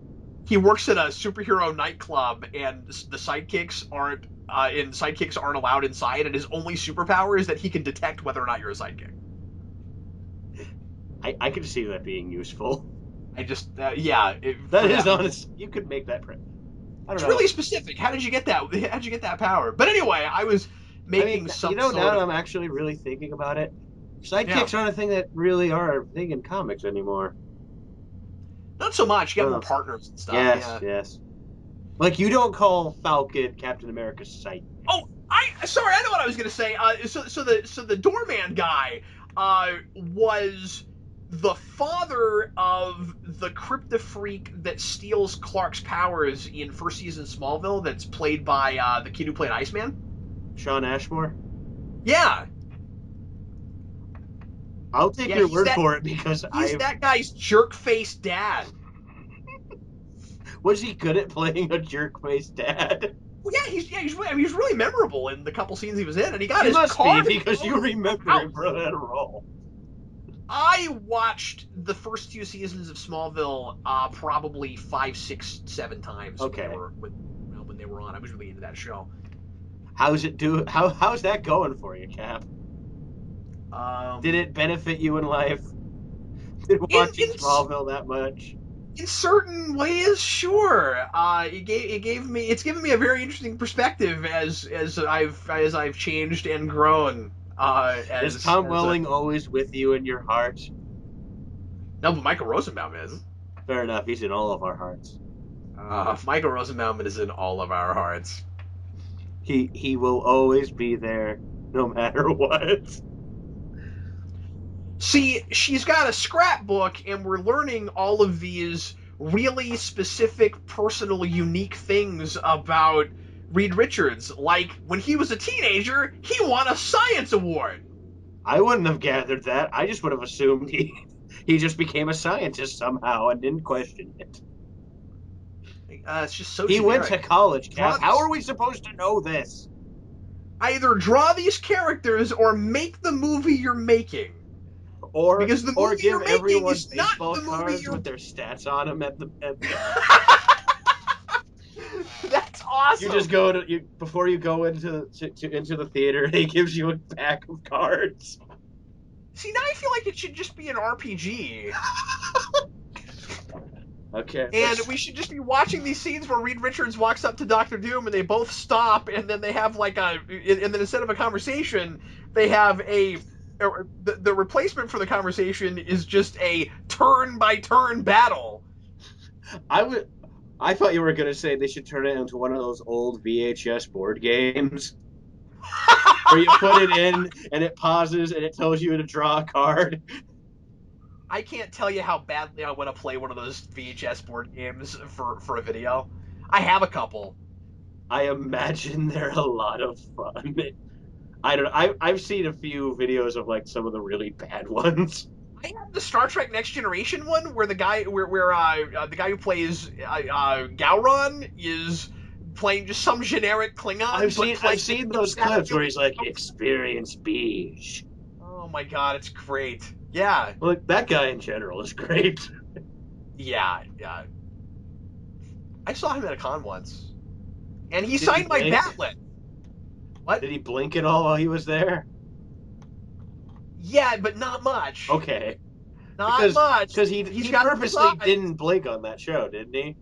he works at a superhero nightclub, and the sidekicks aren't allowed inside, and his only superpower is that he can detect whether or not you're a sidekick. I could see that being useful. I just yeah, That for is that honest. You could make that print. I don't it's know. really specific. How did you get that? How'd you get that power? But anyway, I was I mean, making some now sort that of I'm actually really thinking about it, yeah, sidekicks aren't a thing that really are a thing in comics anymore. not so much. You got more Oh, partners and stuff. yes, Yeah. yes. Like you don't call Falcon Captain America's sidekick. Oh, I know what I was gonna say. So the doorman guy was the father of the crypto freak that steals Clark's powers in first season Smallville. That's played by the kid who played Iceman. Shawn Ashmore. Yeah, I'll take yeah, your word for it because he's I that guy's jerk face dad. was he good at playing a jerk face dad. Well, he's really memorable in the couple scenes he was in, and he got He his must be car because you towed from the remember him house. for that role. I watched the first two seasons of Smallville probably five, six, seven times when they Okay, were when they were on. I was really into that show. how's it do? How's that going for you, Cap? Did Um, it benefit you in life? Did in watching in Smallville that much? in certain ways, sure. It's given me a very interesting perspective as I've changed and grown. Is As Tom as a Welling always with you in your heart? no, but Michael Rosenbaum is. Fair enough. He's in all of our hearts. Michael Rosenbaum is in all of our hearts. He will always be there, no matter what. See, she's got a scrapbook, and we're learning all of these really specific, personal, unique things about Reed Richards. Like, when he was a teenager, he won a science award. I wouldn't have gathered that. I just would have assumed he just became a scientist somehow and didn't question it. It's just so He went generic. to college, Draw Cap. How these, are we supposed to know this? either draw these characters or make the movie you're making. Because the Or movie give you're making everyone is not baseball the movie cards you're. with their stats on them That's you awesome. just go to you before you go into the theater. He gives you a pack of cards. See, now I feel like it should just be an RPG. Okay. And we should just be watching these scenes where Reed Richards walks up to Doctor Doom and they both stop, and then they have like and then instead of a conversation, they have the replacement for the conversation is just a turn by turn battle. I would. I thought you were going to say they should turn it into one of those old VHS board games where you put it in and it pauses and it tells you to draw a card. I can't tell you how badly I want to play one of those VHS board games for a video. I have a couple. I imagine they're a lot of fun. I don't. I've seen a few videos of like some of the really bad ones. I have the Star Trek Next Generation one where the guy where the guy who plays Gowron is playing just some generic Klingon, but I've playing seen those clips where he's like experience beige. oh my god, it's great. Yeah, Well, like, that guy in general is great. yeah, yeah. I saw him at a con once, and he Did he signed my blink? batlet. What? Did he blink at all while he was there? Yeah, but not much. Okay, Not much. because He's he got the purposely size. didn't blink on that show, didn't he?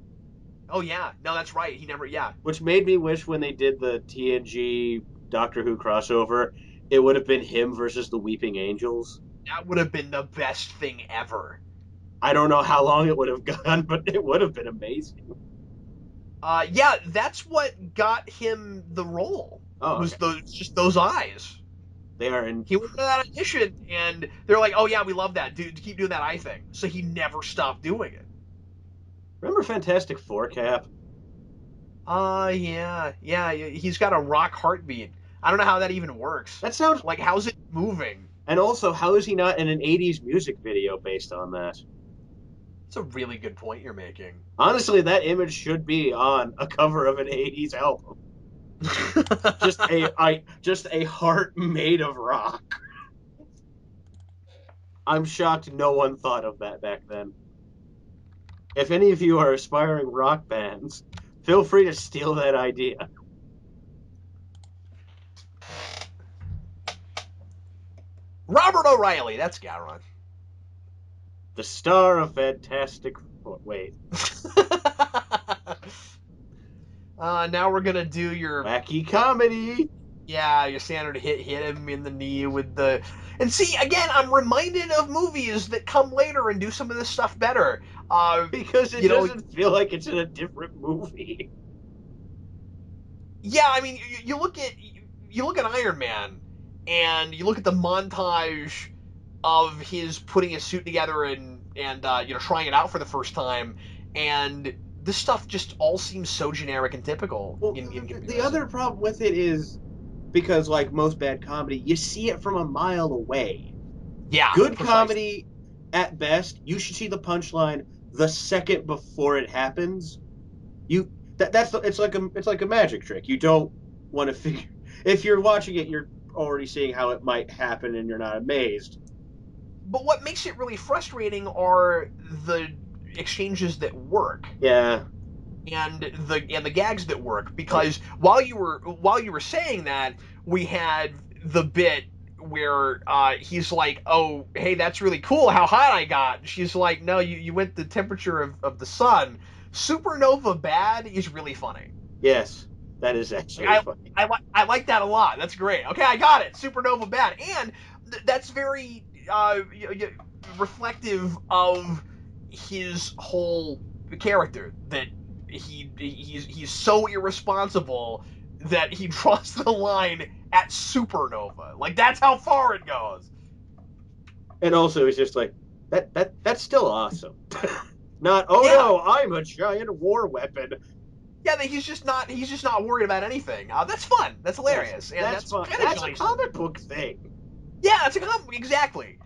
Oh yeah, no, that's right. He never. Yeah, Which made me wish when they did the TNG Doctor Who crossover, it would have been him versus the Weeping Angels. that would have been the best thing ever. I don't know how long it would have gone, but it would have been amazing. Yeah, that's what got him the role. Oh, Was okay. those eyes. They are in. He went to that audition, and they're like, "Oh yeah, we love that, dude. Keep doing that eye thing." So he never stopped doing it. Remember Fantastic Four, Cap? Yeah, yeah. He's got a rock heartbeat. I don't know how that even works. That sounds. Like, how's it moving? And also, how is he not in an '80s music video based on that? It's a really good point you're making. Honestly, that image should be on a cover of an '80s album. Just a heart made of rock. I'm shocked no one thought of that back then. If any of you are aspiring rock bands, feel free to steal that idea. Robert O'Reilly. That's Gowron. The star of Fantastic Four. Wait. Now we're gonna do your Wacky comedy. yeah, your standard hit him in the knee with the and see again I'm reminded of movies that come later and do some of this stuff better. Because it doesn't feel like it's in a different movie. Yeah, I mean you look at Iron Man and you look at the montage of his putting his suit together and trying it out for the first time, and this stuff just all seems so generic and typical Well, in comparison. the other problem with it is because, like most bad comedy, you see it from a mile away. Yeah, Good precisely. comedy, at best, you should see the punchline the second before it happens. It's like a magic trick. You don't want to figure if you're watching it, you're already seeing how it might happen, and you're not amazed. But what makes it really frustrating are the exchanges that work. Yeah. And the gags that work, because while you were saying that, we had the bit where he's like, "Oh, hey, that's really cool how hot I got." And she's like, "No, you went the temperature of the sun." Supernova bad is really funny. Yes. That is Like, actually funny. I like that a lot. That's great. Okay, I got it. Supernova bad, and that's very reflective of his whole character. That he's so irresponsible that he draws the line at supernova. Like that's how far it goes. And also, it's just like that's still awesome. Not, oh Yeah, no, I'm a giant war weapon. yeah. That he's just not worried about anything. That's fun. That's hilarious, and That's that's fun. kind of That's a nice. comic book thing. Yeah, it's a comic exactly.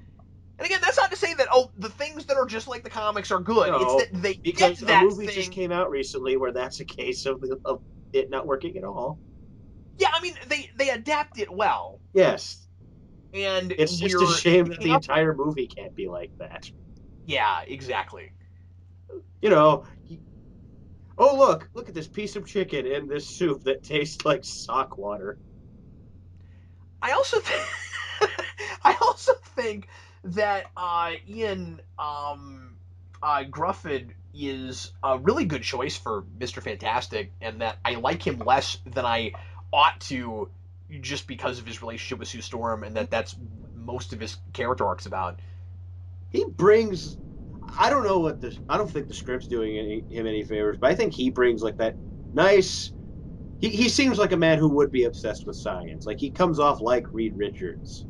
And again, that's not to say that the things that are just like the comics are good. It's No, that they get because a that movie just thing. came out recently where that's a case of it not working at all. Yeah, I mean they adapt it well, Yes, and it's just a we're shame that picking the up. entire movie can't be like that. Yeah, exactly. You know, oh look at this piece of chicken in this soup that tastes like sock water. I also I also think that Ian Grufford is a really good choice for Mr. Fantastic, and that I like him less than I ought to, just because of his relationship with Sue Storm, and that's most of his character arcs about. He brings. I don't know what this. I don't think the script's doing him any favors, but I think he brings like that nice. He seems like a man who would be obsessed with science. Like he comes off like Reed Richards.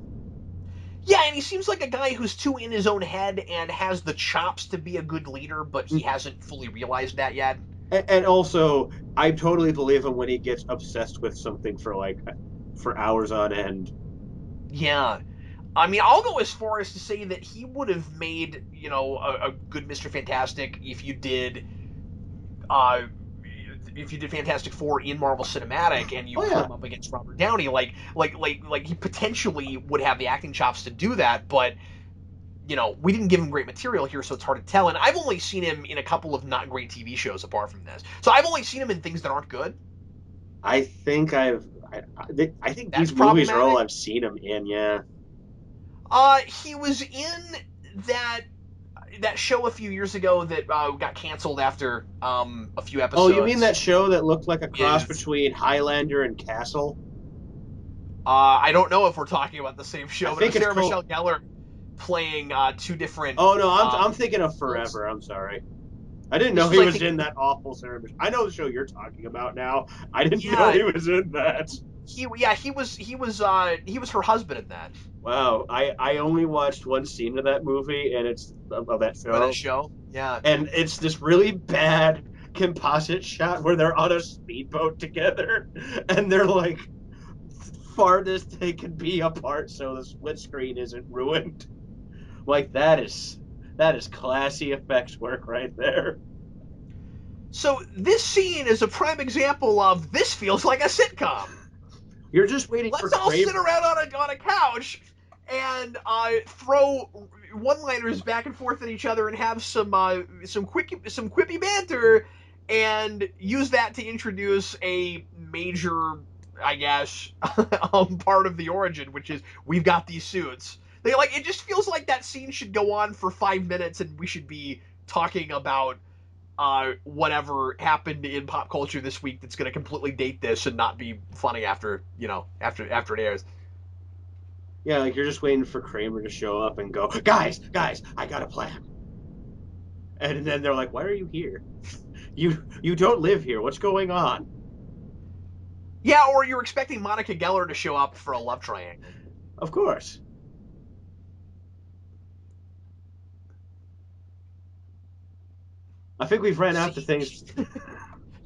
Yeah, and he seems like a guy who's too in his own head and has the chops to be a good leader, but he hasn't fully realized that yet. And also, I totally believe him when he gets obsessed with something for hours on end. Yeah. I mean, I'll go as far as to say that he would have made, a good Mr. Fantastic uh, if you did Fantastic Four in Marvel Cinematic and you Oh put yeah, him up against Robert Downey, like he potentially would have the acting chops to do that, but we didn't give him great material here, so it's hard to tell. And I've only seen him in a couple of not great TV shows apart from this, so I've only seen him in things that aren't good. I think I've. I think That's these movies are all problematic. I've seen him in. Yeah. He was in that that show a few years ago that got canceled after a few Oh, you mean episodes. that show that looked like a cross Is between Highlander and Castle? I don't know if we're talking about the same I show, but it think was it's Sarah called. Michelle Gellar playing two different Oh no, I'm um, I'm thinking of roles. Forever. I'm sorry. I didn't know This was, he I was think, in that awful Sarah. I know the show you're talking about now. I didn't know yeah, he was in that. he was her husband in that Wow, I only watched one scene of that movie, and it's of that or that show, show. Yeah. and it's this really bad composite shot where they're on a speedboat together, and they're like farthest they can be apart, so the split screen isn't ruined. Like that is classy effects work right there. So this scene is a prime example of this feels like a sitcom. You're just waiting for Let's all sit Kramer. around on a couch and throw one-liners back and forth at each other and have some quippy banter and use that to introduce a major, I guess, part of the origin, which is we've got these suits. They like it just feels like that scene should go on for 5 minutes and we should be talking about whatever happened in pop culture this week that's going to completely date this and not be funny after after it airs. Yeah, like you're just waiting for Kramer to show up and go, guys, I got a plan. And then they're like, why are you here? You don't live here. What's going on? Yeah, or you're expecting Monica Geller to show up for a love triangle. Of course. I think we've ran out the See, things.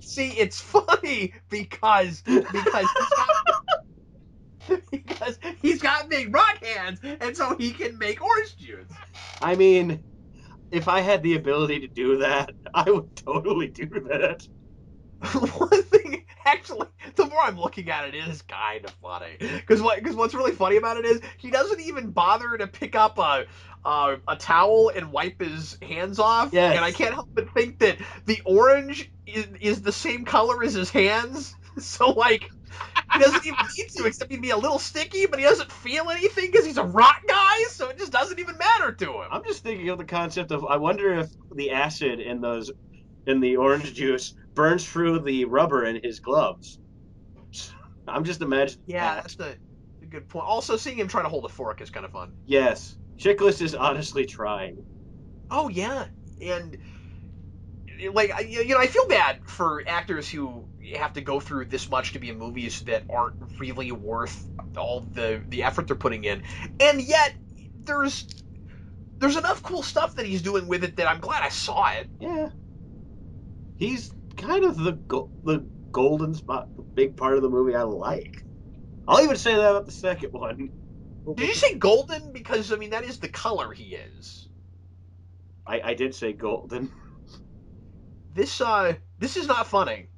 see, it's funny because he's got big rock hands, and so he can make orange juice. I mean, if I had the ability to do that, I would totally do that. One thing, actually, the more I'm looking at it, it is kind of funny. Because what's really funny about it is he doesn't even bother to pick up a towel and wipe his hands off. And I Yes. can't help but think that the orange is the same color as his hands. So like he doesn't even need to, except he'd be a little sticky, but he doesn't feel anything because he's a rock guy. So it just doesn't even matter to him. I'm just thinking of the concept of I wonder if the acid in the orange juice burns through the rubber in his gloves. I'm just imagining Yeah, that. that's a good point. Also, seeing him trying to hold a fork is kind of fun. Yes, Chickless is honestly trying. Oh yeah, and like I feel bad for actors who have to go through this much to be in movies that aren't really worth all the effort they're putting in, and yet there's there's enough cool stuff that he's doing with it that I'm glad I saw it. Yeah, he's kind of the golden spot, the big part of the movie I like. I'll even say that about the second one. Did you say golden? Because I mean that is the color he is. I did say golden. This is not funny.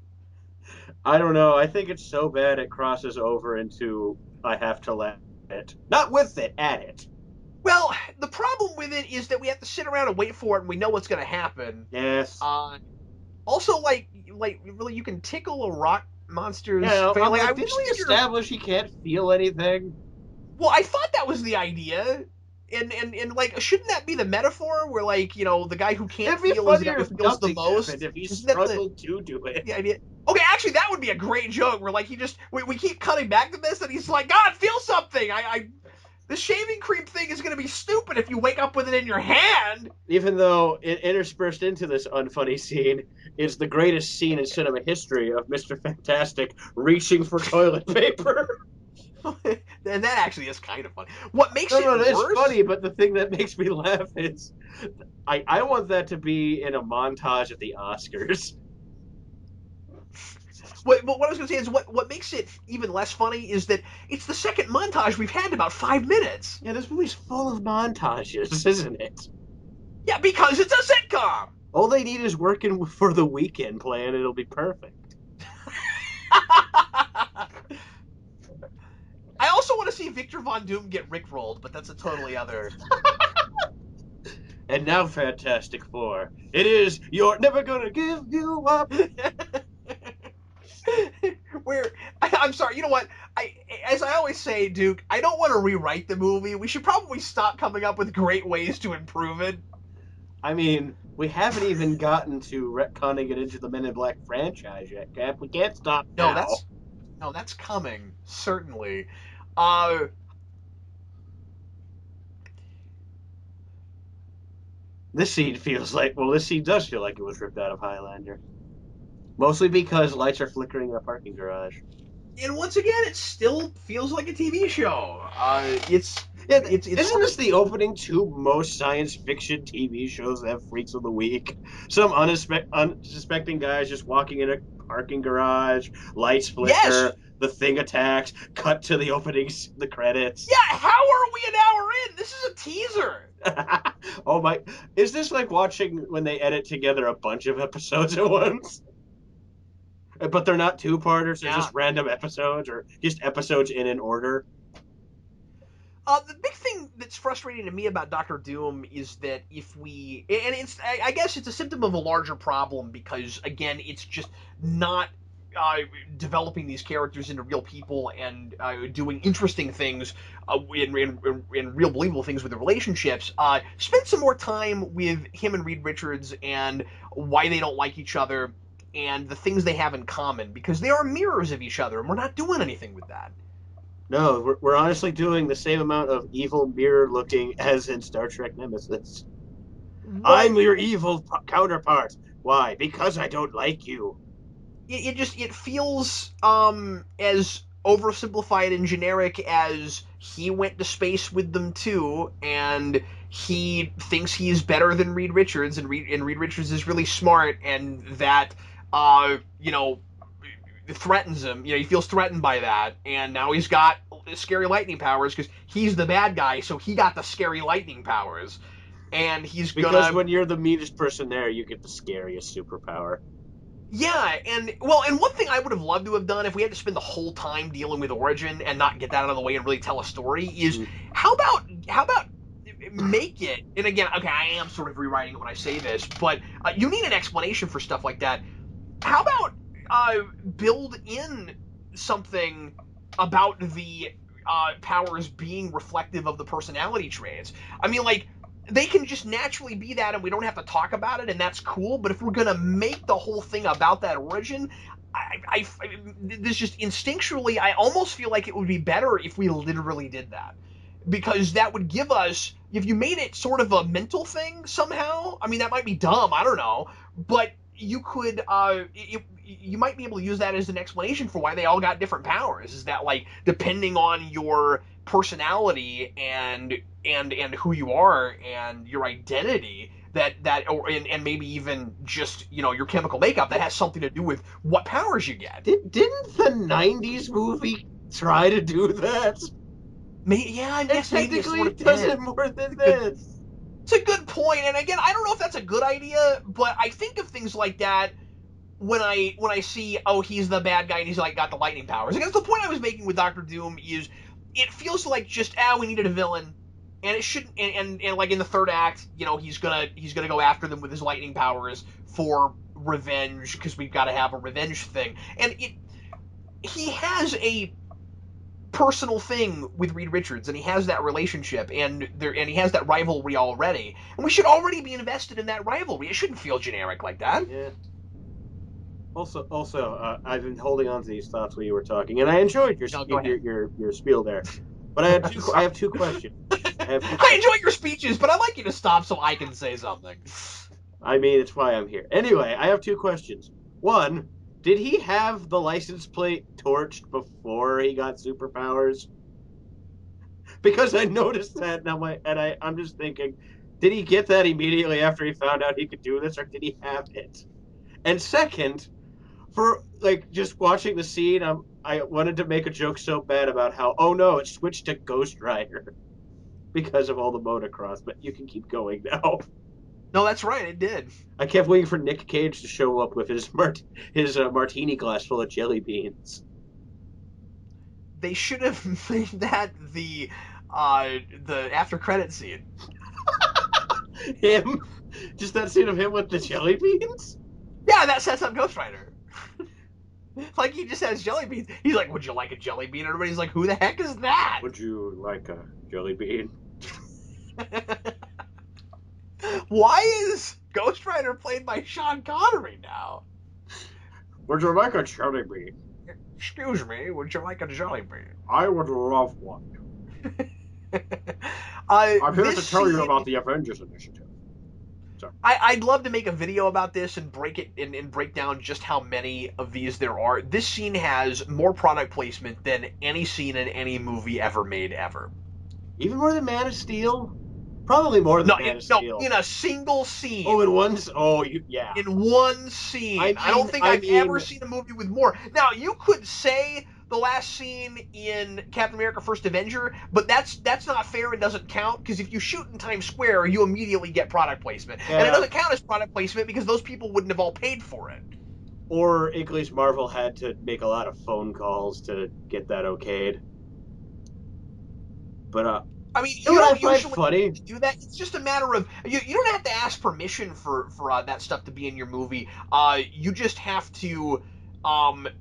I don't know. I think it's so bad it crosses over into I have to let it. Not with it, at it. Well, the problem with it is that we have to sit around and wait for it, and we know what's going to happen. Yes. Uh, Also, like really, you can tickle a rock monster's Yeah, face. I'm Like, I like, didn't wish we that you're. establish he can't feel anything? Well, I thought that was the idea, and like, shouldn't that be the metaphor where like the guy who can't It'd be feel is the guy funnier who if feels the nothing happened, most? if he Isn't that struggled to do it. the idea? Okay, actually, that would be a great joke where like he just we keep cutting back to this, and he's like, God, feel something. I this shaving cream thing is gonna be stupid if you wake up with it in your hand. Even though it interspersed into this unfunny scene is the greatest scene in cinema history of Mr. Fantastic reaching for toilet paper. And that actually is kind of funny. What makes No, it no, it's worse? funny, but the thing that makes me laugh is I want that to be in a montage at the Oscars. What I was going to say is what makes it even less funny is that it's the second montage we've had in about 5 minutes. Yeah, this movie's full of montages, isn't it? Yeah, because it's a sitcom. All they need is working for the weekend plan, it'll be perfect. I also want to see Victor Von Doom get rickrolled, but that's a totally other. And now, Fantastic Four, it is You're Never Gonna Give You Up. Where I'm sorry, you know what? As I always say, Duke, I don't want to rewrite the movie. We should probably stop coming up with great ways to improve it. I mean, we haven't even gotten to retconning it into the Men in Black franchise yet, Cap. We can't stop No, now. that's coming certainly. Uh, This scene does feel like it was ripped out of Highlander. Mostly because lights are flickering in a parking garage. and once again, it still feels like a TV show. Yeah, It's isn't sort of this the opening to most science fiction TV shows that have Freaks of the Week? Some unsuspecting guys just walking in a parking garage, lights yes, flicker, the thing attacks, cut to the openings, the credits. yeah. How are we an hour in? This is a teaser. Oh my, is this like watching when they edit together a bunch of episodes at once? But they're not two-parters, they're Yeah. just random episodes or just episodes in an order. The big thing that's frustrating to me about Doctor Doom is that if we, and I guess it's a symptom of a larger problem because again, it's just not uh, developing these characters into real people and doing interesting things in real believable things with the relationships. Spend some more time with him and Reed Richards and why they don't like each other and the things they have in common because they are mirrors of each other and we're not doing anything with that. No, we're honestly doing the same amount of evil mirror looking as in Star Trek Nemesis. Well, I'm your evil counterpart. Why? Because I don't like you. it feels as oversimplified and generic as he went to space with them too, and he thinks he's better than Reed Richards, and Reed Richards is really smart, and that threatens him. He feels threatened by that, and now he's got scary lightning powers because he's the bad guy, so he got the scary lightning powers, and he's Because gonna. when you're the meanest person there, you get the scariest superpower. Yeah, and well, and one thing I would have loved to have done if we had to spend the whole time dealing with Origin and not get that out of the way and really tell a story is Mm. how about make it, and again, okay, I am sort of rewriting it when I say this, but you need an explanation for stuff like that. How about uh, build in something about the powers being reflective of the personality traits? I mean, like, they can just naturally be that and we don't have to talk about it, and that's cool. But if we're going to make the whole thing about that origin, this just instinctually, I almost feel like it would be better if we literally did that. Because that would give us, if you made it sort of a mental thing somehow, I mean, that might be dumb, I don't know, but you could, you might be able to use that as an explanation for why they all got different powers, is that, like, depending on your personality and who you are and your identity, and maybe even just, you know, your chemical makeup, that has something to do with what powers you get. Didn't the '90s movie try to do that? Yeah, I And guess maybe it technically, sort of it does did. it more than Good. this. It's a good point, and again, I don't know if that's a good idea, but I think of things like that when I see, oh, he's the bad guy and he's like got the lightning powers. I guess the point I was making with Doctor Doom is it feels like just we needed a villain, and it shouldn't. And like in the third act, you know, he's gonna go after them with his lightning powers for revenge because we've got to have a revenge thing, and he has a personal thing with Reed Richards, and he has that relationship, and he has that rivalry already, and we should already be invested in that rivalry. It shouldn't feel generic like that. Yeah. I've been holding on to these thoughts while you were talking, and I enjoyed No, go ahead. your spiel there. But I have two questions. I have two I questions. enjoy your speeches, but I'd like you to stop so I can say something. I mean, it's why I'm here. Anyway, I have two questions. One, did he have the license plate torched before he got superpowers? Because I noticed that, and I'm just thinking, did he get that immediately after he found out he could do this, or did he have it? And second, for like just watching the scene, I wanted to make a joke so bad about how, oh no, it switched to Ghost Rider because of all the motocross. But you can keep going now. No, that's right, it did. I kept waiting for Nick Cage to show up with his martini glass full of jelly beans. They should have made that the after credit scene. Him, just that scene of him with the jelly beans. Yeah, that sets up Ghost Rider. Like he just has jelly beans. He's like, "Would you like a jelly bean?" Everybody's like, "Who the heck is that?" Would you like a jelly bean? Why is Ghost Rider played by Sean Connery now? Would you like a jelly bean? Excuse me, would you like a jelly bean? I would love one. I'm here This to tell you scene, about the Avengers Initiative. Sorry. I'd love to make a video about this and break it and break down just how many of these there are. This scene has more product placement than any scene in any movie ever made ever. Even more than Man of Steel? Probably more than No, Man of no, Steel. in a single scene. Oh, in one. Oh, yeah. In one scene. I don't think I I've ever mean, seen a movie with more. Now, you could say the last scene in Captain America: First Avenger, but that's not fair and doesn't count because if you shoot in Times Square, you immediately get product placement, and it yeah. doesn't count as product placement because those people wouldn't have all paid for it. Or at least Marvel had to make a lot of phone calls to get that okayed. But I mean, you know you what I don't find usually funny? do that. It's just a matter of you don't have to ask permission for that stuff to be in your movie. You just have to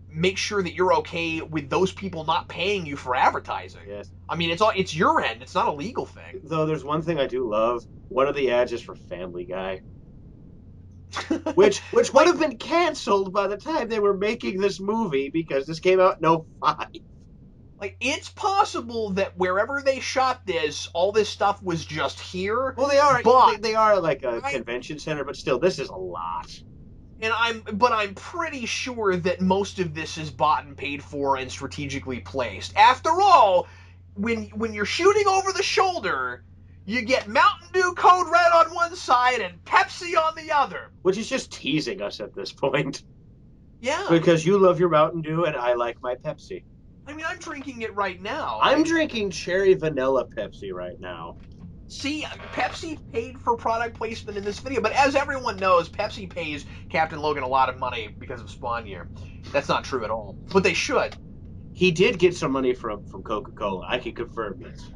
make sure that you're okay with those people not paying you for advertising. Yes. I mean, it's your end. It's not a legal thing. Though there's one thing I do love. One of the ads is for Family Guy, which would have been canceled by the time they were making this movie because this came out in '05. Like it's possible that wherever they shot this, all this stuff was just here. Well, they are But they are like a I convention center, but still, this is a lot. I'm pretty sure that most of this is bought and paid for and strategically placed. After all, when you're shooting over the shoulder, you get Mountain Dew Code Red on one side and Pepsi on the other. Which is just teasing us at this point. Yeah. Because you love your Mountain Dew and I like my Pepsi. I mean, I'm drinking it right now. I'm drinking cherry vanilla Pepsi right now. See, Pepsi paid for product placement in this video, but as everyone knows, Pepsi pays Captain Logan a lot of money because of Spawn Year. That's not true at all, but they should. He did get some money from Coca-Cola. I can confirm this.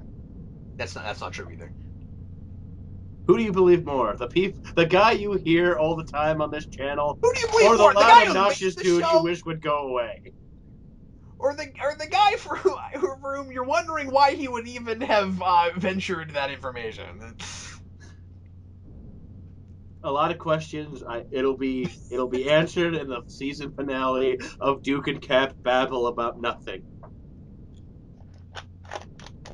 That's not true either. Who do you believe more? The guy you hear all the time on this channel, Who do you believe or the more? The loud, guy who obnoxious makes the dude you show, wish would go away? or the guy for whom you're wondering why he would even have ventured that information? a lot of questions. It'll be answered in the season finale of Duke and Cap babble about nothing,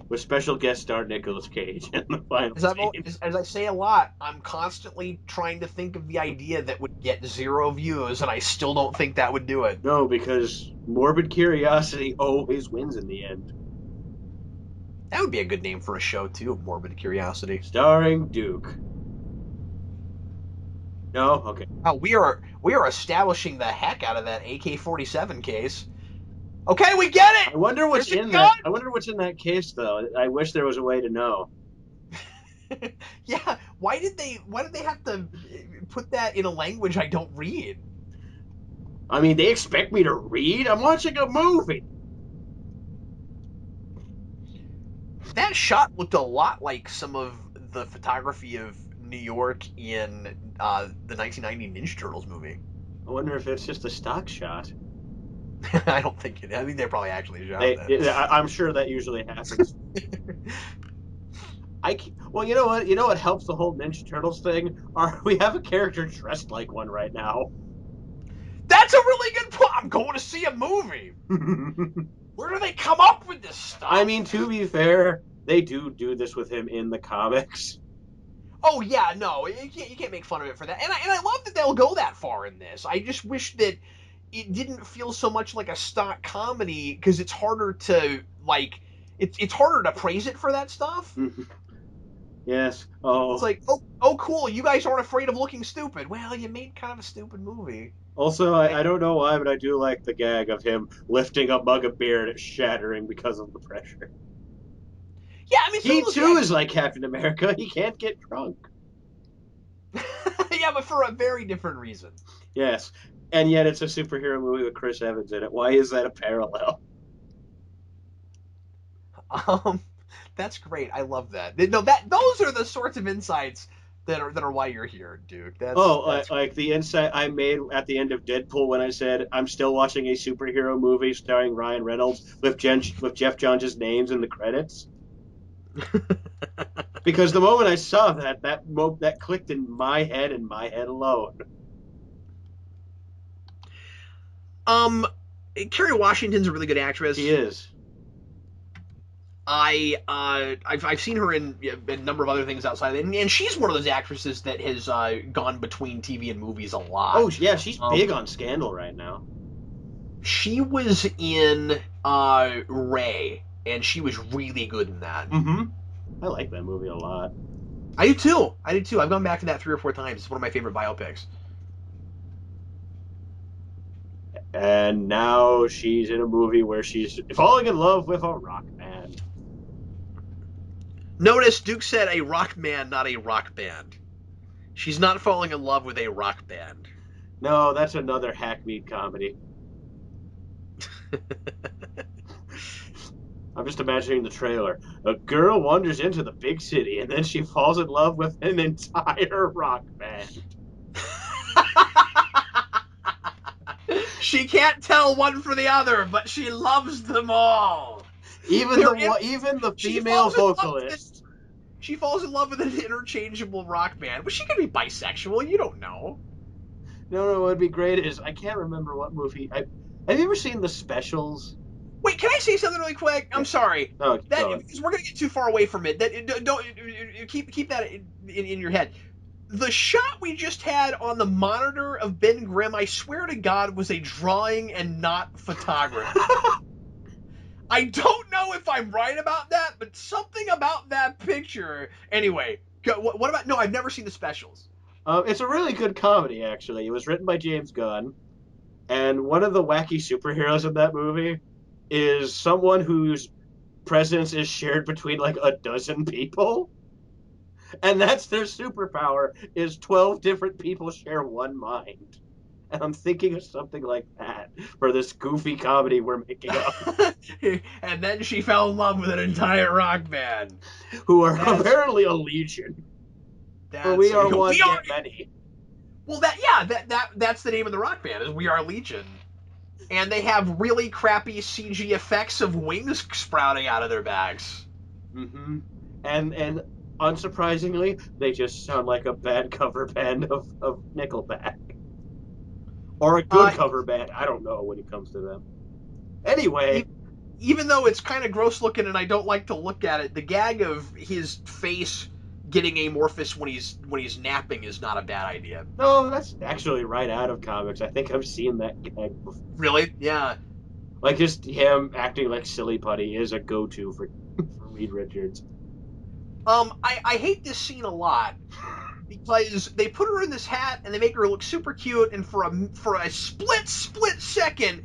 with special guest star Nicolas Cage in the final scene. As I say a lot, I'm constantly trying to think of the idea that would get 0 views, and I still don't think that would do it. No, because morbid curiosity always wins in the end. That would be a good name for a show too, Morbid Curiosity. Starring Duke. No, okay. Wow, we are establishing the heck out of that AK-47 case. Okay, we get it. I wonder what's There's a in gun. that. I wonder what's in that case, though. I wish there was a way to know. Yeah, why did they have to put that in a language I don't read? I mean, they expect me to read. I'm watching a movie. That shot looked a lot like some of the photography of New York in the 1990 Ninja Turtles movie. I wonder if it's just a stock shot. I don't think it. I think they probably actually shot that. I'm sure that usually happens. Well, you know what? You know what helps the whole Ninja Turtles thing? We have a character dressed like one right now. That's a really good point. I'm going to see a movie. Where do they come up with this stuff? I mean, to be fair, they do this with him in the comics. Oh yeah, no, you can't make fun of it for that. And I love that they'll go that far in this. I just wish that it didn't feel so much like a stock comedy because it's harder to like it's harder to praise it for that stuff. Yes. It's Oh. like, oh cool, you guys aren't afraid of looking stupid. Well, you made kind of a stupid movie. Also, I don't know why, but I do like the gag of him lifting a mug of beer and it shattering because of the pressure. Yeah, I mean, some He of those too gags, is like Captain America. He can't get drunk. yeah, but for a very different reason. Yes. And yet it's a superhero movie with Chris Evans in it. Why is that a parallel? Um, that's great. I love that. No, that those are the sorts of insights that are why you're here, Duke. Oh, That's like the insight I made at the end of Deadpool when I said I'm still watching a superhero movie starring Ryan Reynolds with Jeff Johns' names in the credits. Because the moment I saw that clicked in my head and my head alone. um. Kerry Washington's a really good actress. She is. I've seen her in a number of other things outside, and she's one of those actresses that has gone between TV and movies a lot. Oh yeah, she's big on Scandal right now. She was in Ray, and she was really good in that. Mm-hmm. I like that movie a lot. I do too. I do too. I've gone back to that 3 or 4 times. It's one of my favorite biopics. And now she's in a movie where she's falling in love with a rock band. Notice Duke said a rock man, not a rock band. She's not falling in love with a rock band. No, that's another hackneyed comedy. I'm just imagining the trailer. A girl wanders into the big city and then she falls in love with an entire rock band. She can't tell one from the other, but she loves them all. Even the female vocalist. She falls in love with an interchangeable rock band. But she could be bisexual. You don't know. No, what would be great is I can't remember what movie. Have you ever seen The Specials? Wait, can I say something really quick? I'm sorry. Oh, Because we're gonna get too far away from it. Don't keep that in your head. The shot we just had on the monitor of Ben Grimm, I swear to God, was a drawing and not photography. I don't know if I'm right about that, but something about that picture. Anyway, what about? No, I've never seen The Specials. It's a really good comedy, actually. It was written by James Gunn, and one of the wacky superheroes in that movie is someone whose presence is shared between like a dozen people, and that's their superpower. Is 12 different people share one mind. And I'm thinking of something like that for this goofy comedy we're making up. And then she fell in love with an entire rock band, who are apparently a legion. For we are one, yet many. Well, that's the name of the rock band, is We Are Legion. And they have really crappy CG effects of wings sprouting out of their backs. Mm-hmm. And unsurprisingly, they just sound like a bad cover band of Nickelback. Or a good Uh, cover band. I don't know when it comes to them. e- Anyway, Even though it's kind of gross looking and I don't like to look at it, the gag of his face getting amorphous when he's napping is not a bad idea. no, that's actually right out of comics. I think I've seen that gag before. Really? Yeah. Like just him acting like silly putty is a go-to for for Reed Richards. I hate this scene a lot because they put her in this hat and they make her look super cute, and for a split second,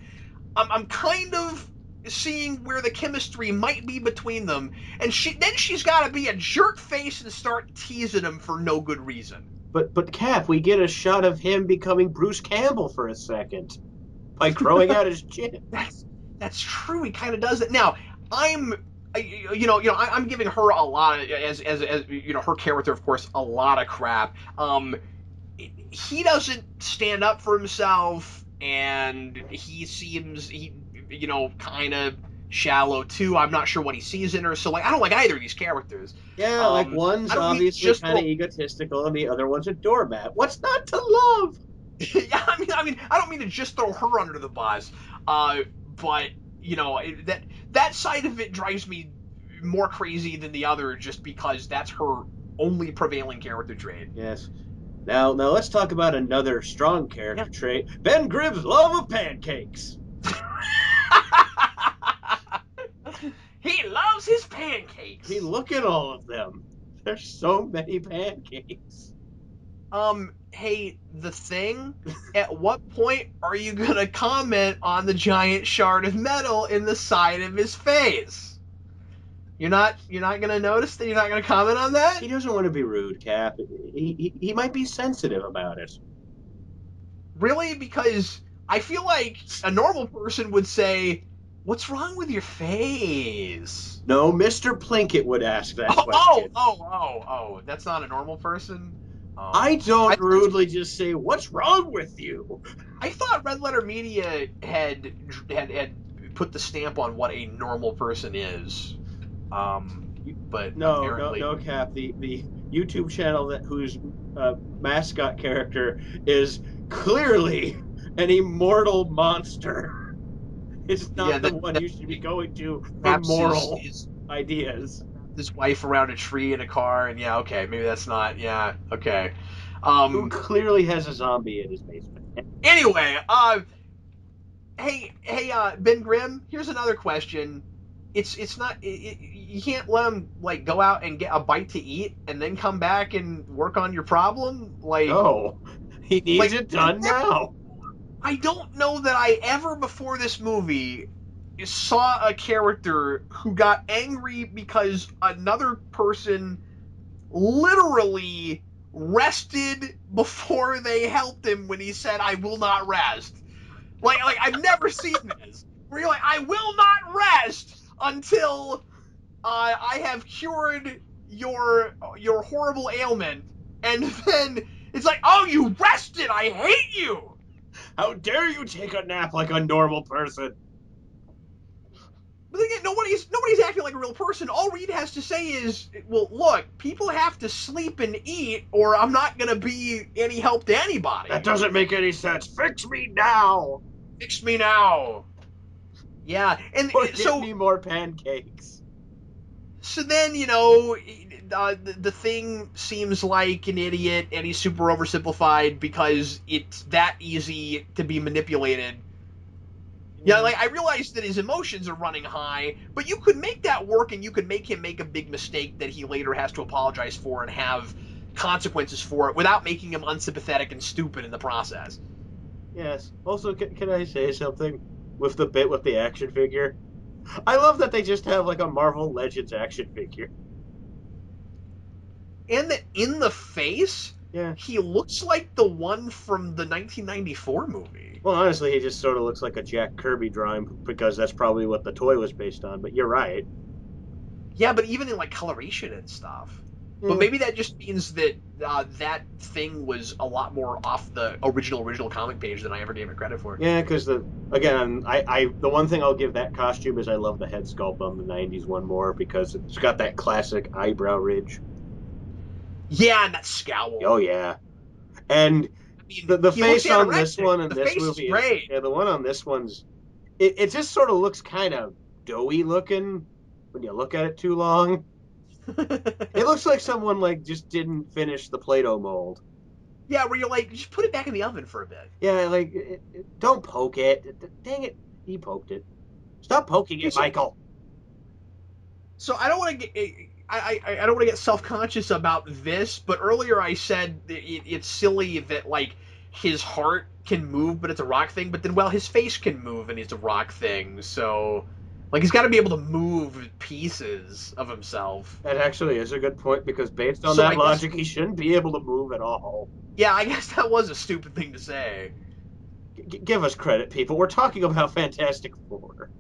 I'm kind of seeing where the chemistry might be between them, and she's got to be a jerk face and start teasing him for no good reason. But Cap, we get a shot of him becoming Bruce Campbell for a second by growing out his chin. That's that's true. He kind of does it. Now, I'm I'm giving her a lot of, as her character, of course, a lot of crap. He doesn't stand up for himself, and he seems kind of shallow too. I'm not sure what he sees in her, so like I don't like either of these characters. Yeah, like I one's don't mean obviously just kind of throw. egotistical and the other one's a doormat. What's not to love? Yeah, I don't mean to just throw her under the bus, but that side of it drives me more crazy than the other, just because that's her only prevailing character trait. Yes. Now let's talk about another strong Yeah. character trait. Ben Grimm's love of pancakes. He loves his I mean, pancakes. look at all of them. There's so many pancakes. Hey, the thing. At what point are you gonna comment on the giant shard of metal in the side of his face? You're not gonna notice that. You're not gonna comment on that. He doesn't want to be rude, Cap. He might be sensitive about it. Really? Because I feel like a normal person would say, "What's wrong with your face?" No, Mr. Plinkett would ask that Oh, oh, question. oh, oh, oh. That's not a normal person. I Oh, don't rudely just say, "What's wrong with you?" I thought Red Letter Media had put the stamp on what a normal person is. Um, but No, no, apparently, no, Cap. The YouTube channel that whose mascot character is clearly an immortal monster is yeah, not the that, one that you should be going to for wraps moral ideas. his wife around a tree in a car, and yeah, okay, maybe that's not. Yeah, okay. Who Um. clearly has a zombie in his basement. Anyway, hey, Ben Grimm. Here's another question. It's not you can't let him like go out and get a bite to eat and then come back and work on your problem. No, he needs Like it done now. I don't know that I ever before this movie saw a character who got angry because another person literally rested before they helped him when he said, "I will not rest." Like I've never seen this. Where you're like, "I will not rest until I have cured your horrible ailment," and then it's like, "Oh, you rested! I hate you." How dare you take a nap like a normal person? But again, nobody's acting like a real person. All Reed has to say is, "Well, look, people have to sleep and eat, or I'm not gonna be any help to That anybody. doesn't make any sense. Fix me now, Fix me now." Yeah, and or get so me more pancakes. then the thing seems like an idiot, and he's super oversimplified because it's that easy to be manipulated. Yeah, Yeah. like I realize that his emotions are running high, but you could make that work, and you could make him make a big mistake that he later has to apologize for and have consequences for it without making him unsympathetic and stupid in the process. Yes. Also, can I say something with the bit with the action figure? I love that they just have like a Marvel Legends action figure. And that in the face, Yeah. he looks like the one from the 1994 movie. Well, honestly, he just sort of looks like a Jack Kirby drawing because that's probably what the toy was based on. But you're right. Yeah, but even in like coloration and stuff. But Yeah. maybe that just means that that thing was a lot more off the original comic page than I ever gave it credit for. Yeah, because the one thing I'll give that costume is I love the head sculpt on the '90s one more because it's got that classic eyebrow ridge. Yeah, and that scowl. Oh yeah, and I mean, the he looks face on this anorexic, one but in the this face is movie is great. the one on this one's. It just sort of looks kind of doughy looking when you look at it too long. It looks like someone like just didn't finish the Play-Doh mold. Yeah, where you're like, just put it back in the oven for a bit. Yeah, like don't poke it. Dang it, he poked it. Stop poking Okay, it, Michael. so I don't want to get I don't want to get self conscious about this, but earlier I said it's silly that like his heart can move, but it's a rock thing. But then, well, his face can move, and it's a rock thing. So, like, he's got to be able to move pieces of himself. That actually is a good point because based on So that I guess, logic, he shouldn't be able to move at all. yeah, I guess that was a stupid thing to say. Give us credit, people. We're talking about Fantastic Four.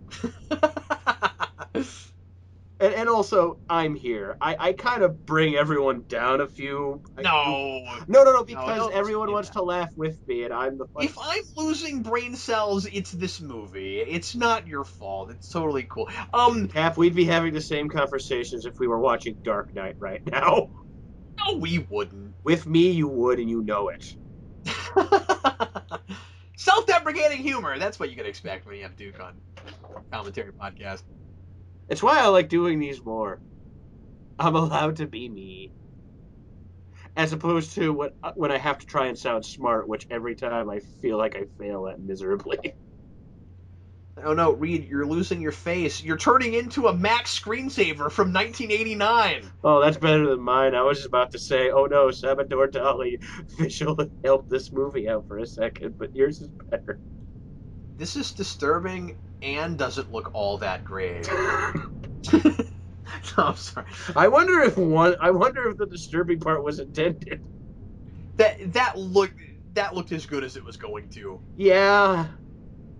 And also, I'm here. I kind of bring everyone down a few. No, No, no, because don't everyone say wants that. to laugh with me, and I'm the funny. If I'm losing brain cells, it's this movie. It's not your fault. It's totally cool. Cap, we'd be having the same conversations if we were watching Dark Knight right now. No, we wouldn't. With me, you would, and you know it. Self-deprecating humor. That's what you can expect when you have Duke on commentary podcast. It's why I like doing these more. I'm allowed to be me. As opposed to when I have to try and sound smart, which every time I feel like I fail at miserably. Oh no, Reed, you're losing your face. You're turning into a Mac screensaver from 1989. Oh, that's better than mine. I was just about to say, oh no, Salvador Dali visually helped this movie out for a second, but yours is better. This is disturbing and doesn't look all that great. No, I'm sorry. I wonder if the disturbing part was intended. That looked as good as it was going to. Yeah,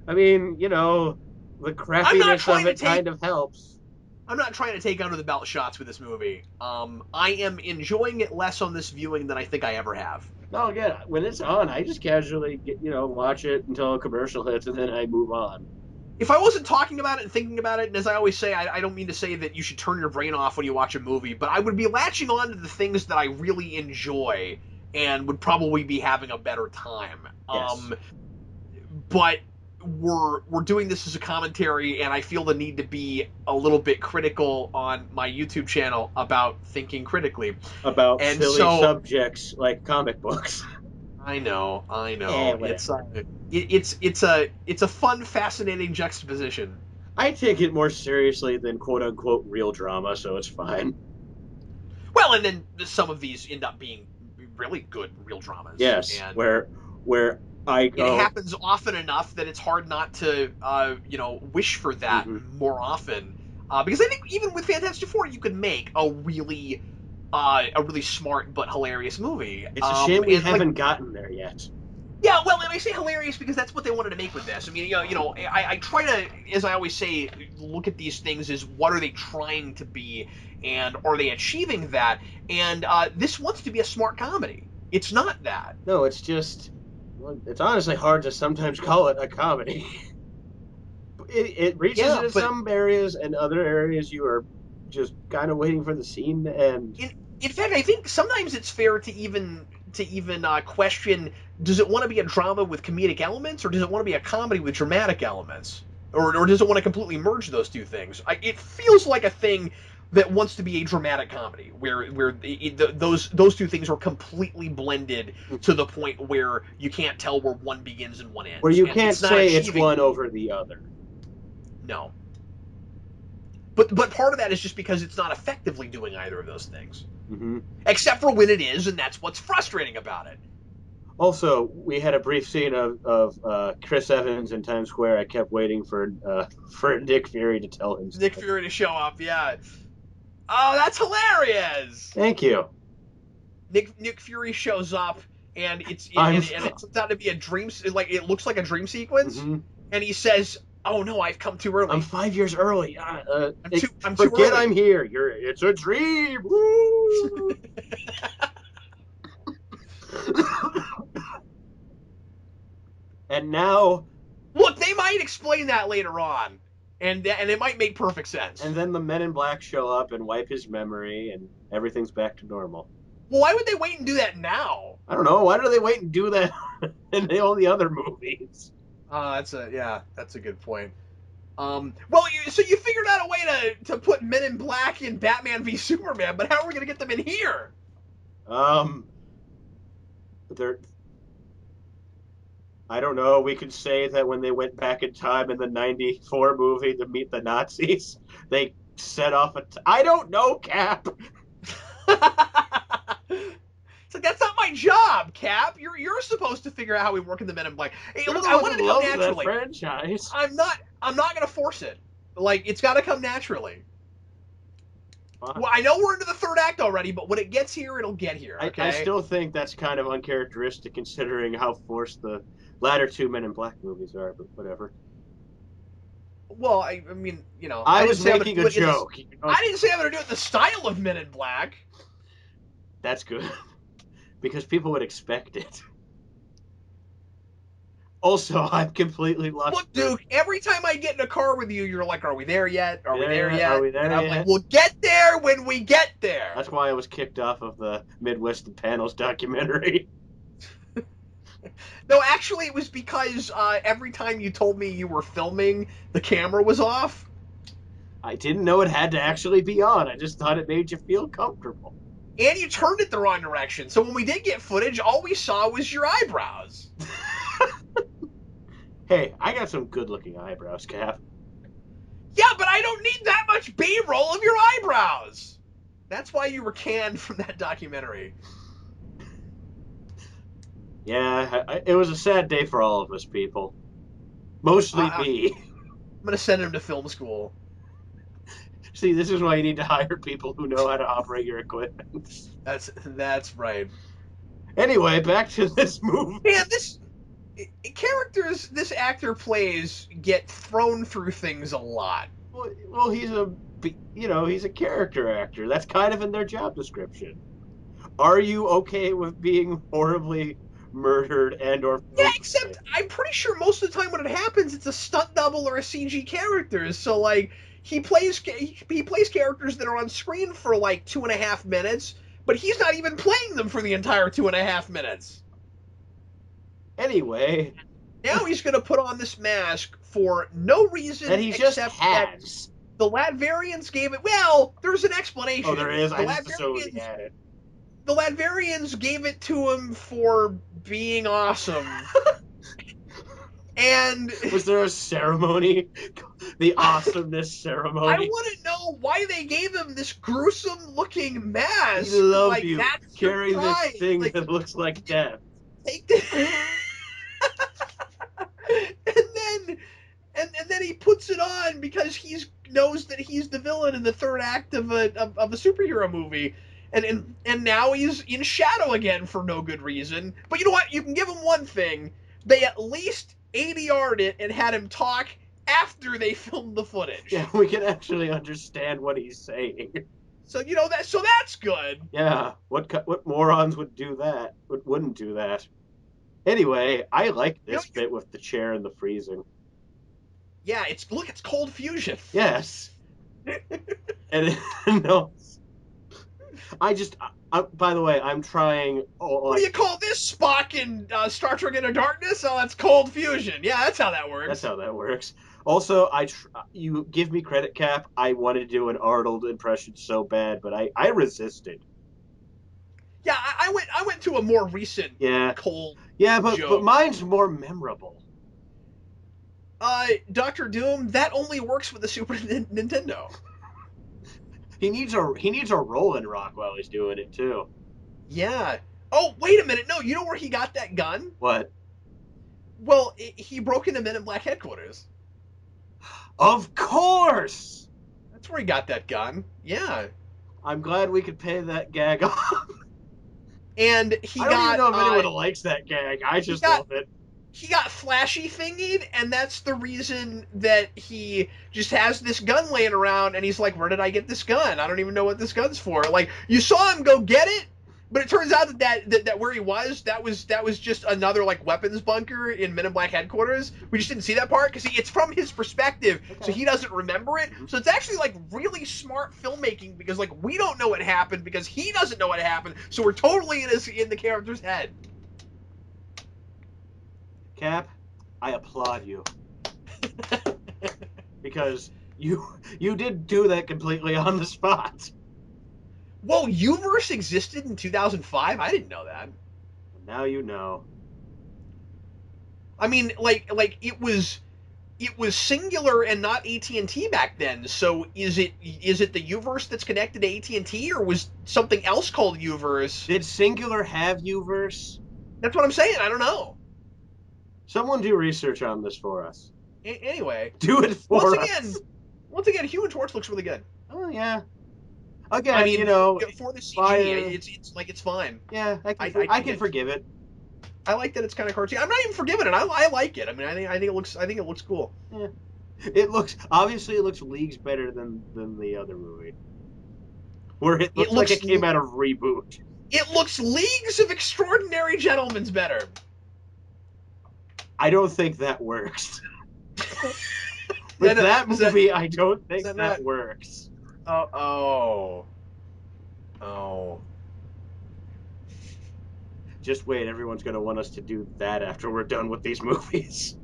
I mean, the I'm not crappiness of trying to it take kind of helps. I'm not trying to take under the belt shots with this movie. I am enjoying it less on this viewing than I think I ever have. No, again, when it's on, I just casually watch it until a commercial hits, and then I move on. If I wasn't talking about it and thinking about it, and as I always say, I don't mean to say that you should turn your brain off when you watch a movie, but I would be latching on to the things that I really enjoy and would probably be having a better time. Yes. But we're doing this as a commentary, and I feel the need to be a little bit critical on my YouTube channel about thinking critically. About And silly so subjects like comic books. I Eh, know. whatever. It's a fun, fascinating juxtaposition. I take it more seriously than quote unquote real drama, so it's fine. Well, and then some of these end up being really good real dramas, Yes, and where I it go. happens often enough that it's hard not to, wish for that Hmm. more often. Because I think even with Fantastic Four, you could make a really smart but hilarious movie. It's a shame we And like, haven't gotten there yet. yeah, well, and I say hilarious because that's what they wanted to make with this. I mean, I try to, as I always say, look at these things as what are they trying to be, and are they achieving that? And this wants to be a smart comedy. It's not that. No, it's just, well, it's honestly hard to sometimes call it a comedy. It reaches Yeah, into but some areas, and other areas you are just kind of waiting for the scene to end. in fact, I think sometimes it's fair to even question: does it want to be a drama with comedic elements, or does it want to be a comedy with dramatic elements, or does it want to completely merge those two things? It feels like a thing that wants to be a dramatic comedy, where those two things are completely blended to the point where you can't tell where one begins and one Where ends, you and can't it's not say it's achieving. one over the other. No, but part of that is just because it's not effectively doing either of those things. Hmm. Except for when it is, and that's what's frustrating about it. Also, we had a brief scene of Chris Evans in Times Square. I kept waiting for Nick Fury to tell him Nick stuff. Fury to show up, yeah. Oh, that's hilarious! Thank you. Nick Fury shows up, and I'm. it turns out to be a dream. Like it looks like a dream sequence, Mhm. and he says, "Oh no, I've come too I'm early. 5 years early. I'm too Forget early." I'm here. It's a dream. Woo! And now, Look, they might explain that later on, and it might make perfect sense. and then the Men in Black show up and wipe his memory, and everything's back to normal. Well, why would they wait and do that now? I don't know. Why do they wait and do that in all the other movies? That's a good point. Well, so you figured out a way to put Men in Black in Batman v Superman, but how are we gonna get them in here? Um, they're I don't know. We could say that when they went back in time in the '94 movie to meet the Nazis, they set off I don't know, Cap. It's like that's not my job, Cap. You're supposed to figure out how we work in the Men in Black. Hey, You're look, the I one want that it to come loves that naturally. franchise. I'm not gonna force it. Like it's got to come naturally. Fine. Well, I know we're into the third act already, but when it gets here, it'll get here. Okay. I still think that's kind of uncharacteristic considering how forced the latter two Men in Black movies are, but whatever. Well, I mean, I didn't was say I'm gonna making do a it in the, joke. I didn't say I'm gonna do it in the style of Men in Black. That's good. Because people would expect it. Also, I'm completely lost. Look, Duke, every time I get in a car with you, you're like, are we there yet? Are we there yet? Are we there and I'm yet? like, we'll get there when we get there. That's why I was kicked off of the Midwestern Panels documentary. No, actually, it was because every time you told me you were filming, the camera was off. I didn't know it had to actually be on. I just thought it made you feel comfortable. And you turned it the wrong direction. So when we did get footage, all we saw was your eyebrows. Hey, I got some good looking eyebrows, Cap. Yeah, but I don't need that much B-roll of your eyebrows. That's why you were canned from that documentary. Yeah, it was a sad day for all of us, people. Mostly me. I'm going to send him to film school. See, this is why you need to hire people who know how to operate your equipment. That's right. Anyway, back to this movie. Yeah, characters this actor plays get thrown through things a lot. Well, he's a character actor. That's kind of in their job description. Are you okay with being horribly murdered and or Yeah, filmed? except I'm pretty sure most of the time when it happens, it's a stunt double or a CG character. So like he plays characters that are on screen for like 2.5 minutes, but he's not even playing them for the entire 2.5 minutes. Anyway, Now he's going to put on this mask for no reason and he just except has. that the Latverians gave it. Well, there's an explanation. Oh, there is. The I just assumed he had it. The Latverians gave it to him for being awesome. And was there a ceremony? The awesomeness ceremony. I want to know why they gave him this gruesome-looking mask. He loved like, you. That's Carry this thing like, that looks like death. Take this. and then he puts it on because he knows that he's the villain in the third act of a superhero movie. And now he's in shadow again for no good reason. But you know what? You can give him one thing. They at least ADR'd it and had him talk after they filmed the footage. Yeah, we can actually understand what he's saying. So that's good. Yeah, what morons would do that? Wouldn't do that? Anyway, I like this bit with the chair and the freezing. Yeah, it's cold fusion. Yes. And no. By the way, I'm trying. What do you call this, Spock in Star Trek Into Darkness? Oh, that's cold fusion. Yeah, that's how that works. That's how that works. Also, you give me credit, Cap. I wanted to do an Arnold impression so bad, but I resisted. Yeah, I went to a more recent cold. Yeah, but mine's more memorable. Dr. Doom, that only works with the Super Nintendo. He needs a Rolling Rock while he's doing it too. Yeah. Oh, wait a minute. No, you know where he got that gun? What? Well, he broke into Men in Black headquarters. Of course. That's where he got that gun. Yeah. I'm glad we could pay that gag off. And I don't even know if anyone likes that gag. I just love it. He got flashy thingied, and that's the reason that he just has this gun laying around, and he's like, where did I get this gun? I don't even know what this gun's for. Like, you saw him go get it, But it turns out that where he was, that was just another like weapons bunker in Men in Black headquarters. We just didn't see that part because it's from his perspective, so Okay. he doesn't remember it. Mhm. So it's actually like really smart filmmaking because like we don't know what happened because he doesn't know what happened, so we're totally in the character's head. Cap, I applaud you because you did do that completely on the spot. Whoa, Uverse existed in 2005? I didn't know that. And now you know. I mean, like it was singular and not AT&T back then. So is it the Uverse that's connected to AT&T or was something else called Uverse? Did Singular have Uverse? That's what I'm saying. I don't know. Someone do research on this for us. Anyway, Do it once for again, us. once again, Human Torch looks really good. Oh yeah. I Again, mean, for the CG, fire. it's fine. Yeah, I I dig can it. forgive it. I like that it's kind of cartoony. I'm not even forgiving it. I like it. I mean, I think it looks cool. Yeah. It looks leagues better than the other movie, where it It looks like looks it came out of reboot. it looks leagues of extraordinary gentlemen's better. I don't think that works. With Then that is that movie, I don't is think that not? that works. Oh oh oh. Just wait, everyone's gonna want us to do that after we're done with these movies.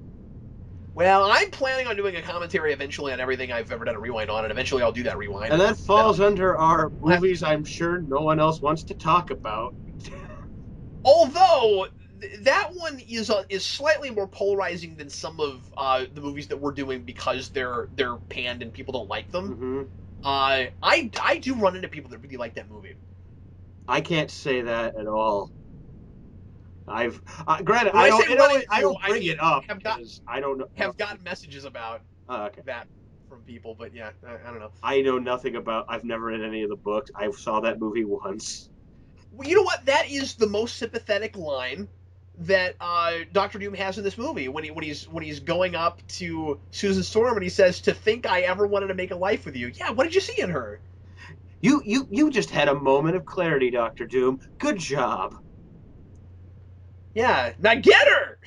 Well, I'm planning on doing a commentary eventually on everything I've ever done a rewind on, and eventually I'll do that rewind, And and that then falls under our I'll have. movies I'm sure no one else wants to talk about. Although that one is slightly more polarizing than some of the movies that we're doing because they're panned and people don't like them. Hmm. I do run into people that really like that movie. I can't say that at all. I've granted When I say run I into, don't I bring mean it up have got because I don't know. have gotten messages about Oh, okay. that from people, but yeah, I don't know. I know nothing about. I've never read any of the books. I saw that movie once. Well, you know what? That is the most sympathetic line that Doctor Doom has in this movie when he's going up to Susan Storm and he says, "To think I ever wanted to make a life with you." Yeah, what did you see in her? You just had a moment of clarity, Doctor Doom. Good job. Yeah, now get her.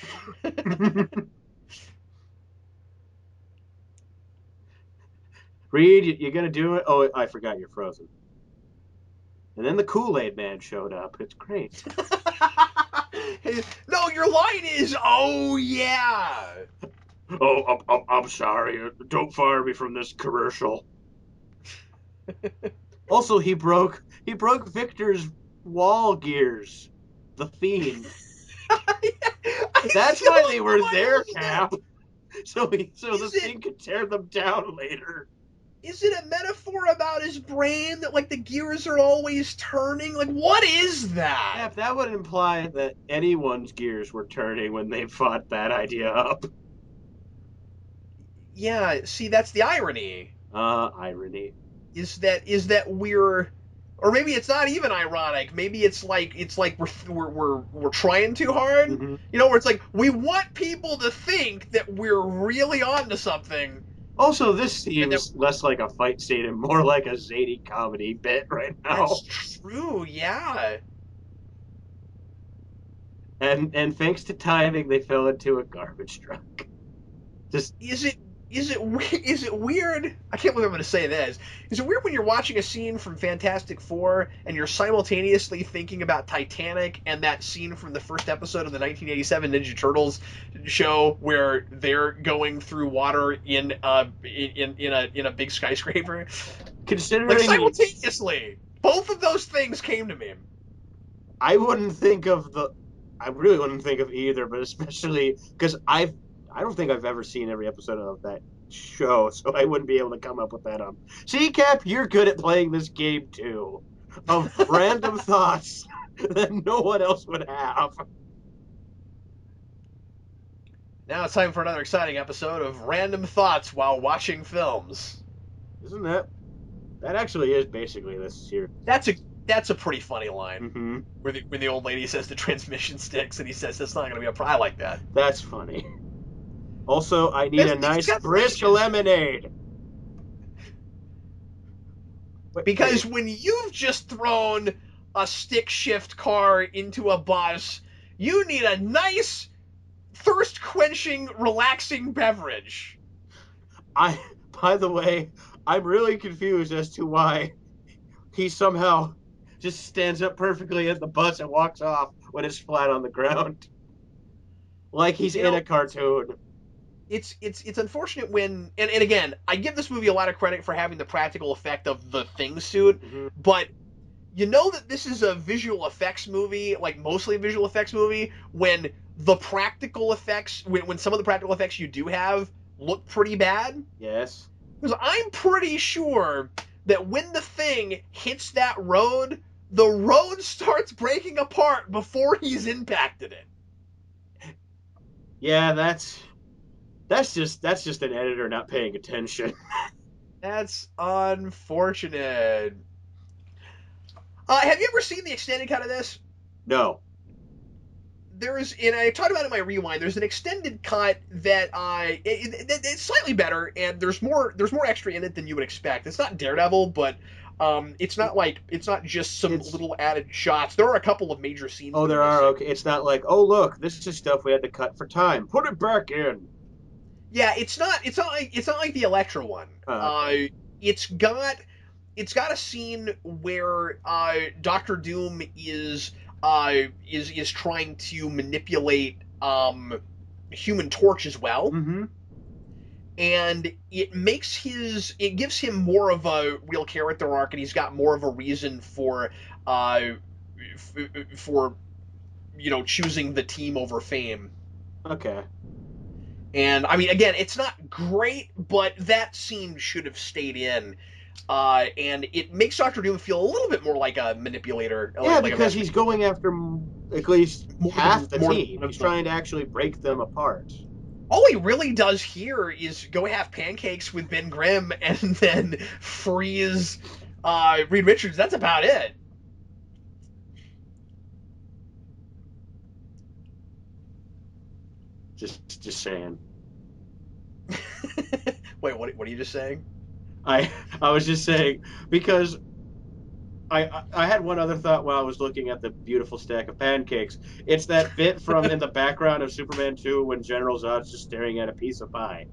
Reed, you gonna do it? Oh, I forgot you're frozen. And then the Kool-Aid Man showed up. It's great. No, your line is, "Oh yeah." Oh, I'm sorry. Don't fire me from this commercial. Also, he broke Victor's wall gears. The Fiend. I That's still why don't they know were why there, all of that. Cap. So the Is it Fiend could tear them down later. is it a metaphor about his brain that like the gears are always turning? Like what is that? Cap, that would imply that anyone's gears were turning when they fought that idea up. Yeah, see that's the irony. Irony. Is that we're or maybe it's not even ironic. Maybe it's like we're trying too hard. Hmm. Where it's like we want people to think that we're really on to something Also, this and that seems less like a fight scene and more like a zany comedy bit right now. that's true. Yeah. And thanks to timing, they fell into a garbage truck. Just Is it is it weird? I can't believe I'm going to say this. Is it weird when you're watching a scene from Fantastic Four and you're simultaneously thinking about Titanic and that scene from the first episode of the 1987 Ninja Turtles show where they're going through water in a big skyscraper? Like considering simultaneously, both of those things came to me. I wouldn't think of the I really wouldn't think of either, but especially because I don't think I've ever seen every episode of that show, so I wouldn't be able to come up with that. See, Cap, you're good at playing this game too, of random thoughts that no one else would have. Now it's time for another exciting episode of Random Thoughts While Watching Films. Isn't that actually is basically this here? That's a pretty funny line. Hmm. When the old lady says the transmission sticks and he says that's not going to be a problem. I like that. That's funny. Also, I need That's, a he's nice got brisk phrases. lemonade. Wait, Because when you've just thrown a stick shift car into a bus. You need a nice, thirst quenching, relaxing beverage. I, by the way, I'm really confused as to why he somehow just stands up perfectly at the bus and walks off when it's flat on the ground, like he's You in know, a cartoon. it's unfortunate when and again, I give this movie a lot of credit for having the practical effect of the thing suit, Mm-hmm. but you know that this is a visual effects movie, like mostly a visual effects movie, when the practical effects, when some of the practical effects you do have look pretty bad. Yes. Because I'm pretty sure that when the thing hits that road, the road starts breaking apart before he's impacted it. Yeah, that's just an editor not paying attention. That's unfortunate. Have you ever seen the extended cut of this? No. There's, and I talked about it in my rewind. There's an extended cut that it's slightly better, and there's more extra in it than you would expect. It's not Daredevil, but it's not just some It's little added shots. There are a couple of major scenes Oh, that are there are, missing. okay. It's not like, oh look, this is stuff we had to cut for time. Put it back in. Yeah, it's not like the Elektra one. Okay. It's got it's got a scene where Doctor Doom is trying to manipulate Human Torch as well, Mm-hmm. and it gives him more of a real character arc, and he's got more of a reason uh for choosing the team over fame. Okay. And I mean, again, it's not great, but that scene should have stayed in. And it makes Doctor Doom feel a little bit more like a manipulator, Yeah, like a because master he's going after at least half the more than team. one He's of them. trying to actually break them apart. All he really does here is go have pancakes with Ben Grimm and then freeze Reed Richards. That's about it. Just saying. Wait, what are you just saying? I I was just saying because I had one other thought while I was looking at the beautiful stack of pancakes. It's that bit from in the background of Superman 2 when General Zod's just staring at a piece of pie.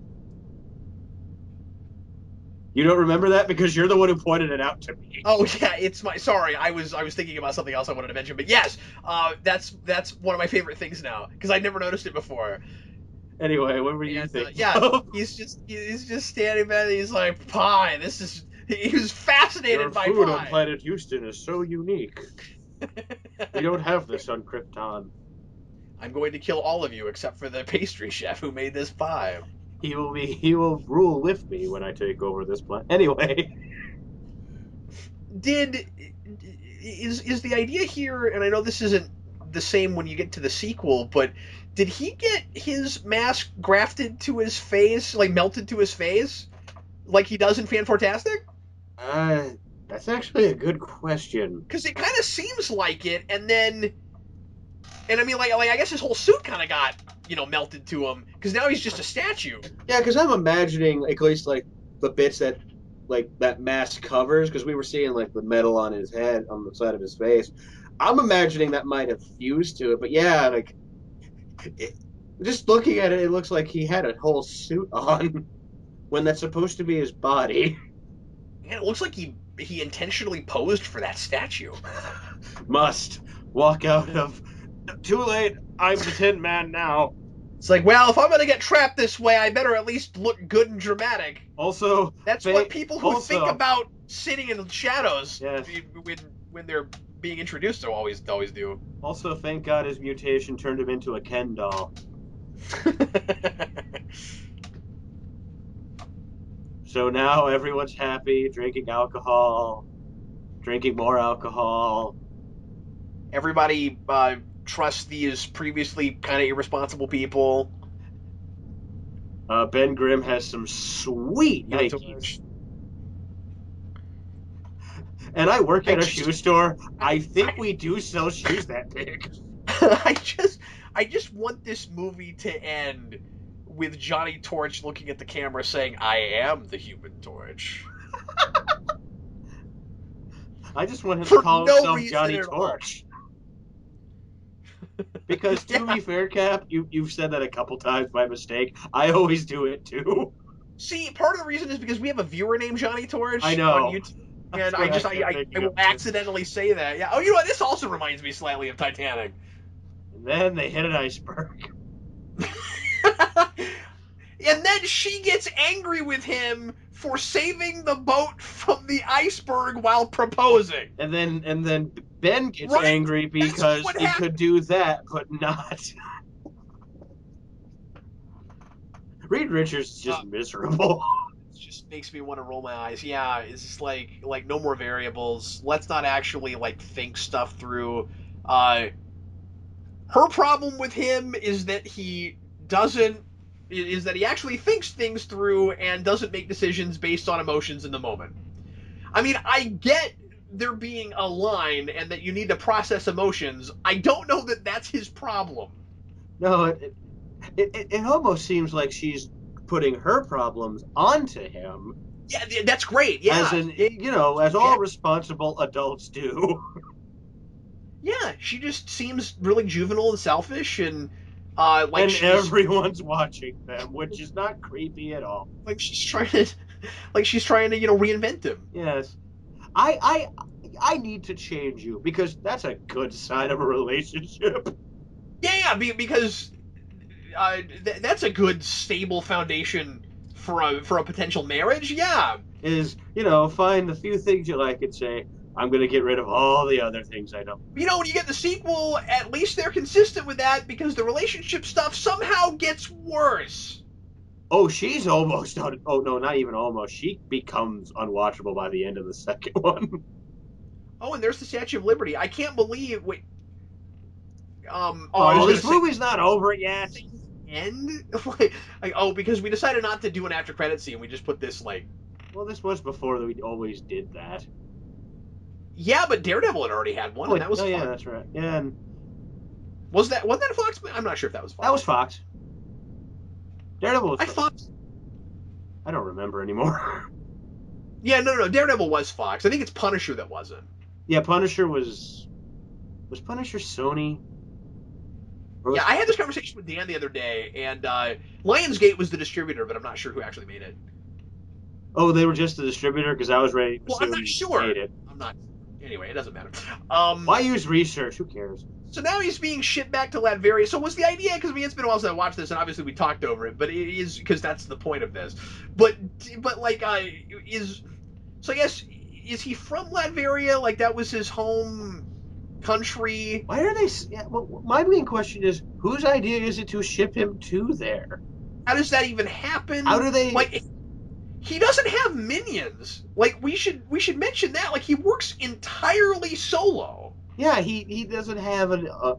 You don't remember that because you're the one who pointed it out to me. Oh yeah, it's my sorry. I was thinking about something else I wanted to mention, but yes, that's one of my favorite things now because I never noticed it before. Anyway, what were you And thinking yeah, of? he's just standing there. And he's like pie. He was Your fascinated by food on pie. planet Houston is so unique. We don't have this on Krypton. I'm going to kill all of you except for the pastry chef who made this pie. He will rule with me when I take over this planet. Anyway, Did is the idea here? And I know this isn't the same when you get to the sequel, but did he get his mask grafted to his face, like melted to his face, like he does in Fantastic? uh, that's actually a good question. Because it kind of seems like it, and I mean, like I guess his whole suit kind of got melted to him because now he's just a statue. Yeah, because I'm imagining like, at least like the bits that like that mask covers, because we were seeing like the metal on his head on the side of his face. I'm imagining that might have fused to it, but yeah, like it, just looking at it, it looks like he had a whole suit on when that's supposed to be his body. And it looks like he intentionally posed for that statue. Must walk out of. Too late. I'm the Tin Man now. It's like, well, if I'm gonna get trapped this way, I better at least look good and dramatic. Also, That's what people who think also, about sitting in the shadows yes. when they're being introduced to always do. Also, thank God his mutation turned him into a Ken doll. So now everyone's happy, drinking alcohol, drinking more alcohol. Everybody trusts these previously kind of irresponsible people. Ben Grimm has some sweet Human Nikes. Torch. And I work I at a just, shoe store. I I, think we do sell shoes that big. I just, I just want this movie to end with Johnny Torch looking at the camera saying, "I am the Human Torch." I just want him to for call no himself reason Johnny at all. Torch. Because to be fair, Cap, you've said that a couple times by mistake. I always do it too. See, part of the reason is because we have a viewer named Johnny I Torch on know. YouTube, That's and what I kept I thinking of will too. accidentally say that. Yeah. Oh, you know what? This also reminds me slightly of Titanic. And then they hit an iceberg. And then she gets angry with him for saving the boat from the iceberg while proposing. And then Ben gets Right? angry That's because what he happened. could do that, but not. Reed Richards is just miserable. It just makes me want to roll my eyes. Yeah, it's just like no more variables. Let's not actually like think stuff through. Uh, her problem with him is that he doesn't is that he actually thinks things through and doesn't make decisions based on emotions in the moment. I mean, I get there being a line and that you need to process emotions. I don't know that that's his problem. No, it almost seems like she's putting her problems onto him, Yeah, that's great. as Yeah, in, as all responsible adults do. yeah. She just seems really juvenile and selfish, and like And she's everyone's watching them, which is not creepy at all. like she's trying to reinvent him. Yes. I I I need to change you because that's a good sign of a relationship. Yeah, because that's a good stable foundation for a potential marriage. Yeah, Is, find the few things you like and say, I'm going to get rid of all the other things I don't. when you get the sequel, at least they're consistent with that because the relationship stuff somehow gets worse. Oh, she's almost on. Oh, no, not even almost. She becomes unwatchable by the end of the second one. Oh, and there's the Statue of Liberty. I can't believe. Wait, I was Oh, gonna this say movie's not over yet. end. Oh, because we decided not to do an after credit scene. We just put this like. Well, this was before we always did that. Yeah, but Daredevil had already had one, Oh, and that was yeah, fun. that's right. Yeah, and Wasn't that a Fox? I'm not sure if that was that was Fox. Fox. Daredevil was. I thought. I don't remember anymore. Yeah, no. Daredevil was Fox. I think it's Punisher that wasn't. Yeah, Punisher was. Was Punisher Sony? Or Yeah, was, I had this conversation with Dan the other day, and Lionsgate was the distributor, but I'm not sure who actually made it. oh, they were just the distributor because I was ready to Well, I'm assume not he sure. made it. I'm not. Anyway, it doesn't matter. Why use research? Who cares? So now he's being shipped back to Latveria. So what's the idea? Because it's been a while since I watched this, and obviously we talked over it. But it is because that's the point of this. But like is so I guess is he from Latveria? Like that was his home country. Why are they? Yeah, well, my main question is, whose idea is it to ship him to there? How does that even How happen? do they? Like he doesn't have minions. Like we should mention that. Like he works entirely solo. Yeah, he doesn't have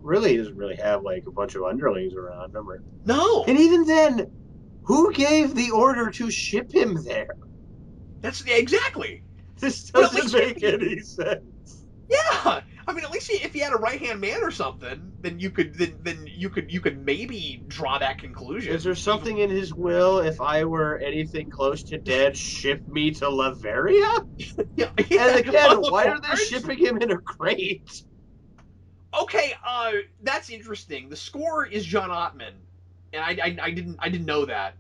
really he doesn't really have like a bunch of underlings around him. No, And even then, who gave the order to ship him there? that's exactly. This But at doesn't least make any sense. yeah. I mean, at least if he had a right hand man or something, then you could maybe draw that Is there conclusion. Even something in his will? If I were anything close to dead, ship me to Latveria? yeah, And yeah, again, on the why are they barge. shipping him in a crate? Okay, that's interesting. The score is John Ottman, and I didn't know that.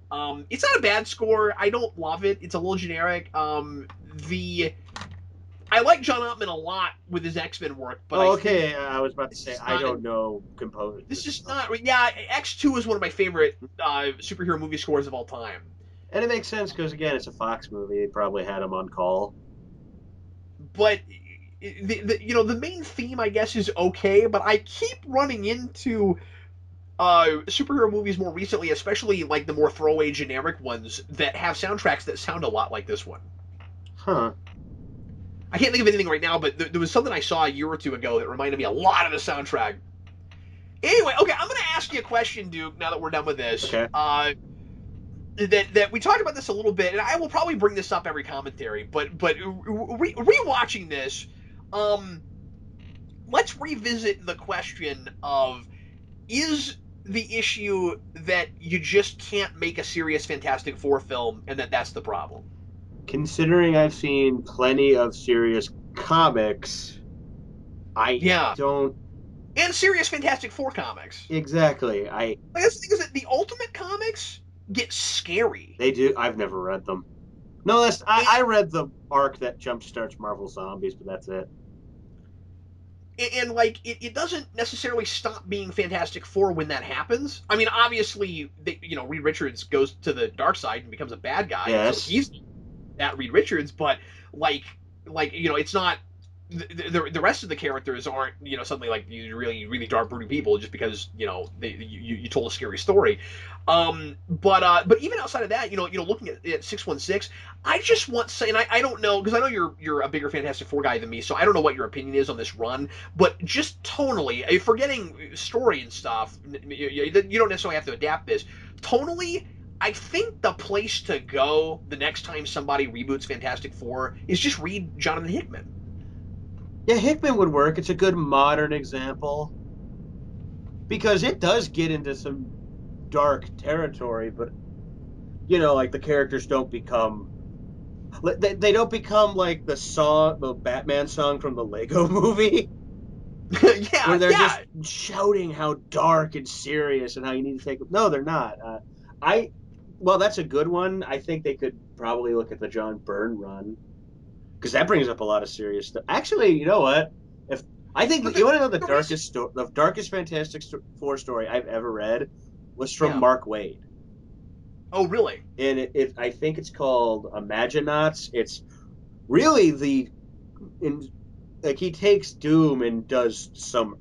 It's not a bad score. I don't love it. It's a little generic. The I like John Ottman a lot with his X-Men work, but I Oh, think okay. I was about to this say is I not don't an know composers. this is not. Yeah, X2 is one of my favorite superhero movie scores of all time. And it makes sense because again, it's a Fox movie. They probably had him on call. But the main theme I guess is okay, but I keep running into superhero movies more recently, especially like the more throwaway generic ones that have soundtracks that sound a lot like this one. Huh. I can't think of anything right now, but there was something I saw a year or two ago that reminded me a lot of the soundtrack. Anyway, okay, I'm going to ask you a question, Duke. Now that we're done with this, Okay. that we talked about this a little bit, and I will probably bring this up every commentary. But rewatching this, um, let's revisit the question of is the issue that you just can't make a serious Fantastic Four film, and that's the problem. Considering I've seen plenty of serious comics, I Yeah, don't and serious Fantastic Four comics. exactly. Like, that's the thing is that the Ultimate comics get scary. They do. I've never read them. No, I read the arc that jumpstarts Marvel Zombies, but that's it. And like it doesn't necessarily stop being Fantastic Four when that happens. I mean, obviously, Reed Richards goes to the dark side and becomes a bad guy, and so Yes. he's that Reed Richards. But like, it's not the rest of the characters aren't suddenly like really dark brooding people just because you told a scary story. But even outside of that, looking at 616, I just want to say, and I don't know because I know you're a bigger Fantastic Four guy than me, so I don't know what your opinion is on this run. But just tonally, forgetting story and stuff, you don't necessarily have to adapt this. Tonally, I think the place to go the next time somebody reboots Fantastic Four is just read Jonathan Hickman. Yeah, Hickman would work. It's a good modern example because it does get into some dark territory, but like the characters don't become they don't become like the Batman song from the Lego movie where Yeah, they're yeah. just shouting how dark and serious and how you need to take them. No, they're not. I well, that's a good one. I think they could probably look at the John Byrne run because that brings up a lot of serious stuff. Actually, you know what? If I think But you want to know the darkest Fantastic Four story I've ever read was from yeah. Mark Waid, Oh, really? and I think it's called Imaginauts. It's really in like he takes Doom and does some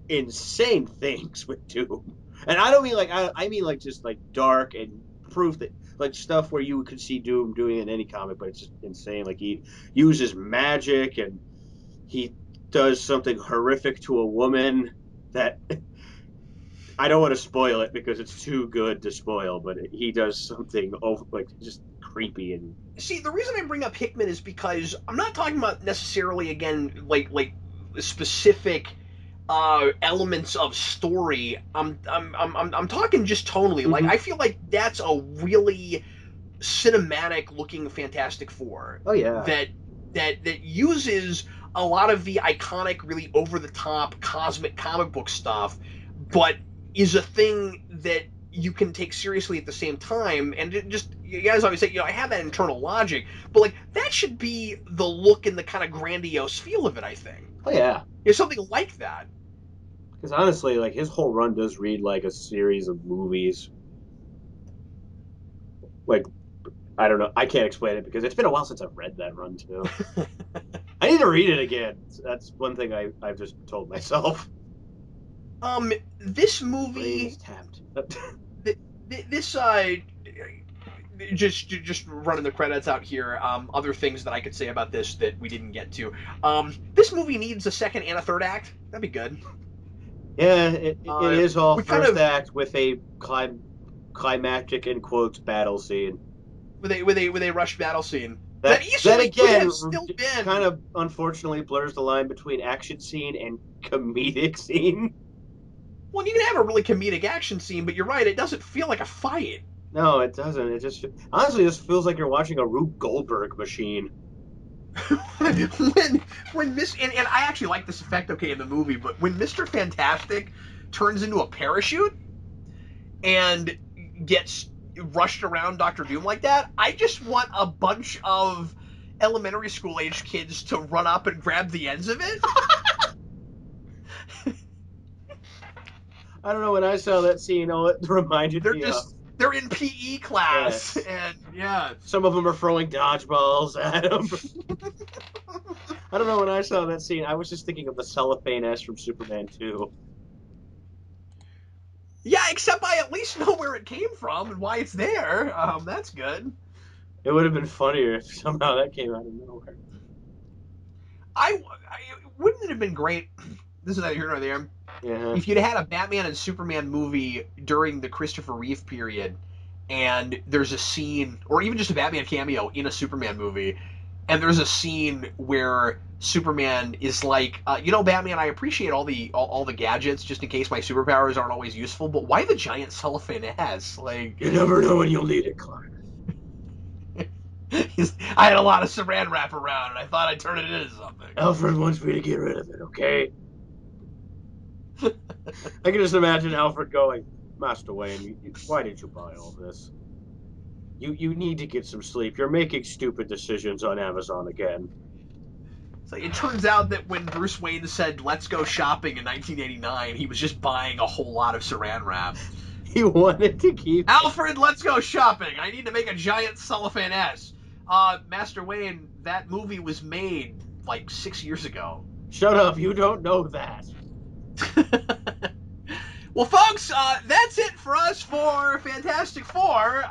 insane things with Doom. And I don't mean like I mean like just like dark and proof that like stuff where you could see Doom doing it in any comic, but it's just insane. Like he uses magic and he does something horrific to a woman that I don't want to spoil it because it's too good to spoil, but he does something over, like just creepy and See, the reason I bring up Hickman is because I'm not talking about necessarily again like specific elements of story. I'm talking just tonally. Like mm-hmm. I feel like that's a really cinematic looking Fantastic Four Oh yeah. that uses a lot of the iconic, really over the top cosmic comic book stuff, but is a thing that you can take seriously at the same time. And it just, you guys always say, I have that internal logic, but like that should be the look and the kind of grandiose feel of it. I think Oh yeah. it's something like that. Because honestly, like his whole run does read like a series of movies. Like I don't know, I can't explain it because it's been a while since I've read that run too. I need to read it again. That's one thing I've just told myself. This Brain is movie, tapped. this just running the credits out here. Other things that I could say about this that we didn't get to. This movie needs a second and a third act. That'd be good. Yeah, it is all We kind first of act with a climactic in quotes battle scene. with a rush battle scene that That easily could again have still kind been. of unfortunately blurs the line between action scene and comedic scene. Well, you can have a really comedic action scene, but you're right. It doesn't feel like a fight. No, it doesn't. It just honestly just feels like you're watching a Rube Goldberg machine. when Miss and I actually like this effect okay in the movie, but when Mr. Fantastic turns into a parachute and gets rushed around Doctor Doom like that, I just want a bunch of elementary school age kids to run up and grab the ends of it. I don't know when I saw that scene, all it reminded They're me of. just they're in PE class Yes. and yeah. Some of them are throwing dodgeballs at him. I don't know when I saw that scene, I was just thinking of the cellophane S from Superman 2. Yeah, except I at least know where it came from and why it's there. That's good. It would have been funnier if somehow that came out of nowhere. I wouldn't it have been great? This is neither here nor there. Yeah. If you'd had a Batman and Superman movie during the Christopher Reeve period, and there's a scene, or even just a Batman cameo in a Superman movie, and there's a scene where Superman is like, Batman, I appreciate all the gadgets just in case my superpowers aren't always useful, but why the giant cellophane ass? Like, You never know when you'll need it, Clark. I had a lot of saran wrap around, and I thought I'd turn it into something. Alfred wants me to get rid of it, okay? I can just imagine Alfred going, Master Wayne, why did you buy all this? You need to get some sleep. You're making stupid decisions on Amazon again. So it turns out that when Bruce Wayne said, let's go shopping in 1989, he was just buying a whole lot of saran wrap. He wanted to keep... Alfred, let's go shopping. I need to make a giant cellophane S. Master Wayne, that movie was made like 6 years ago. Shut up, you don't know that. Well, folks, that's it for us for Fantastic Four.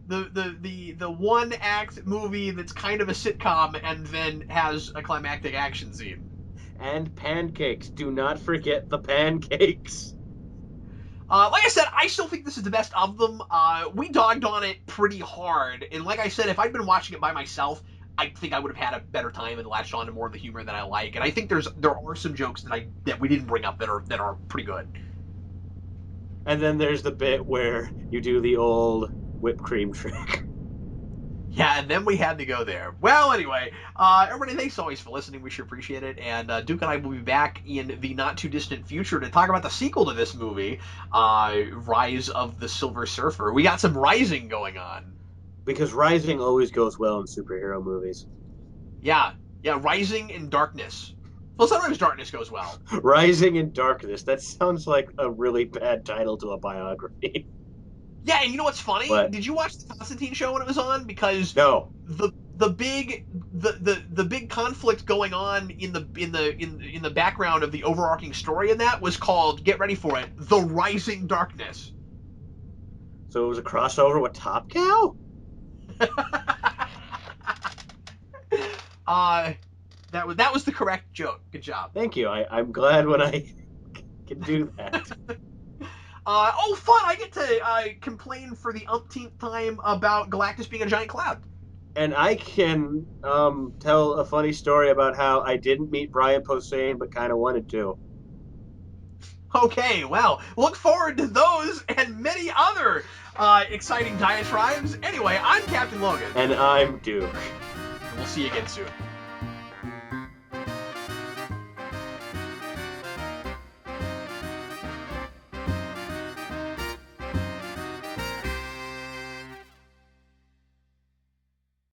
The one act movie that's kind of a sitcom and then has a climactic action scene. And pancakes. Do not forget the pancakes. Like I said, I still think this is the best of them. We dogged on it pretty hard, and like I said, if I'd been watching it by myself, I think I would have had a better time and latched on to more of the humor that I like. And I think there are some jokes that we didn't bring up that are pretty good. And then there's the bit where you do the old whipped cream trick. Yeah, and then we had to go there. Well, anyway, everybody, thanks always for listening. We sure appreciate it. And Duke and I will be back in the not-too-distant future to talk about the sequel to this movie, Rise of the Silver Surfer. We got some Rising going on. Because Rising always goes well in superhero movies. Yeah, Rising in Darkness. Well, sometimes Darkness goes well. Rising in Darkness. That sounds like a really bad title to a biography. Yeah, and you know what's funny? What? Did you watch the Constantine show when it was on? Because no, the big conflict going on in the background of the overarching story in that was called, get ready for it, The Rising Darkness. So it was a crossover with Top Cow? That was the correct joke. Good job. Thank you. I'm glad when I can do that. Oh, fun! I get to complain for the umpteenth time about Galactus being a giant cloud. And I can tell a funny story about how I didn't meet Brian Posehn, but kind of wanted to. Okay, well, look forward to those and many other exciting diatribes. Anyway, I'm Captain Logan. And I'm Duke. And we'll see you again soon.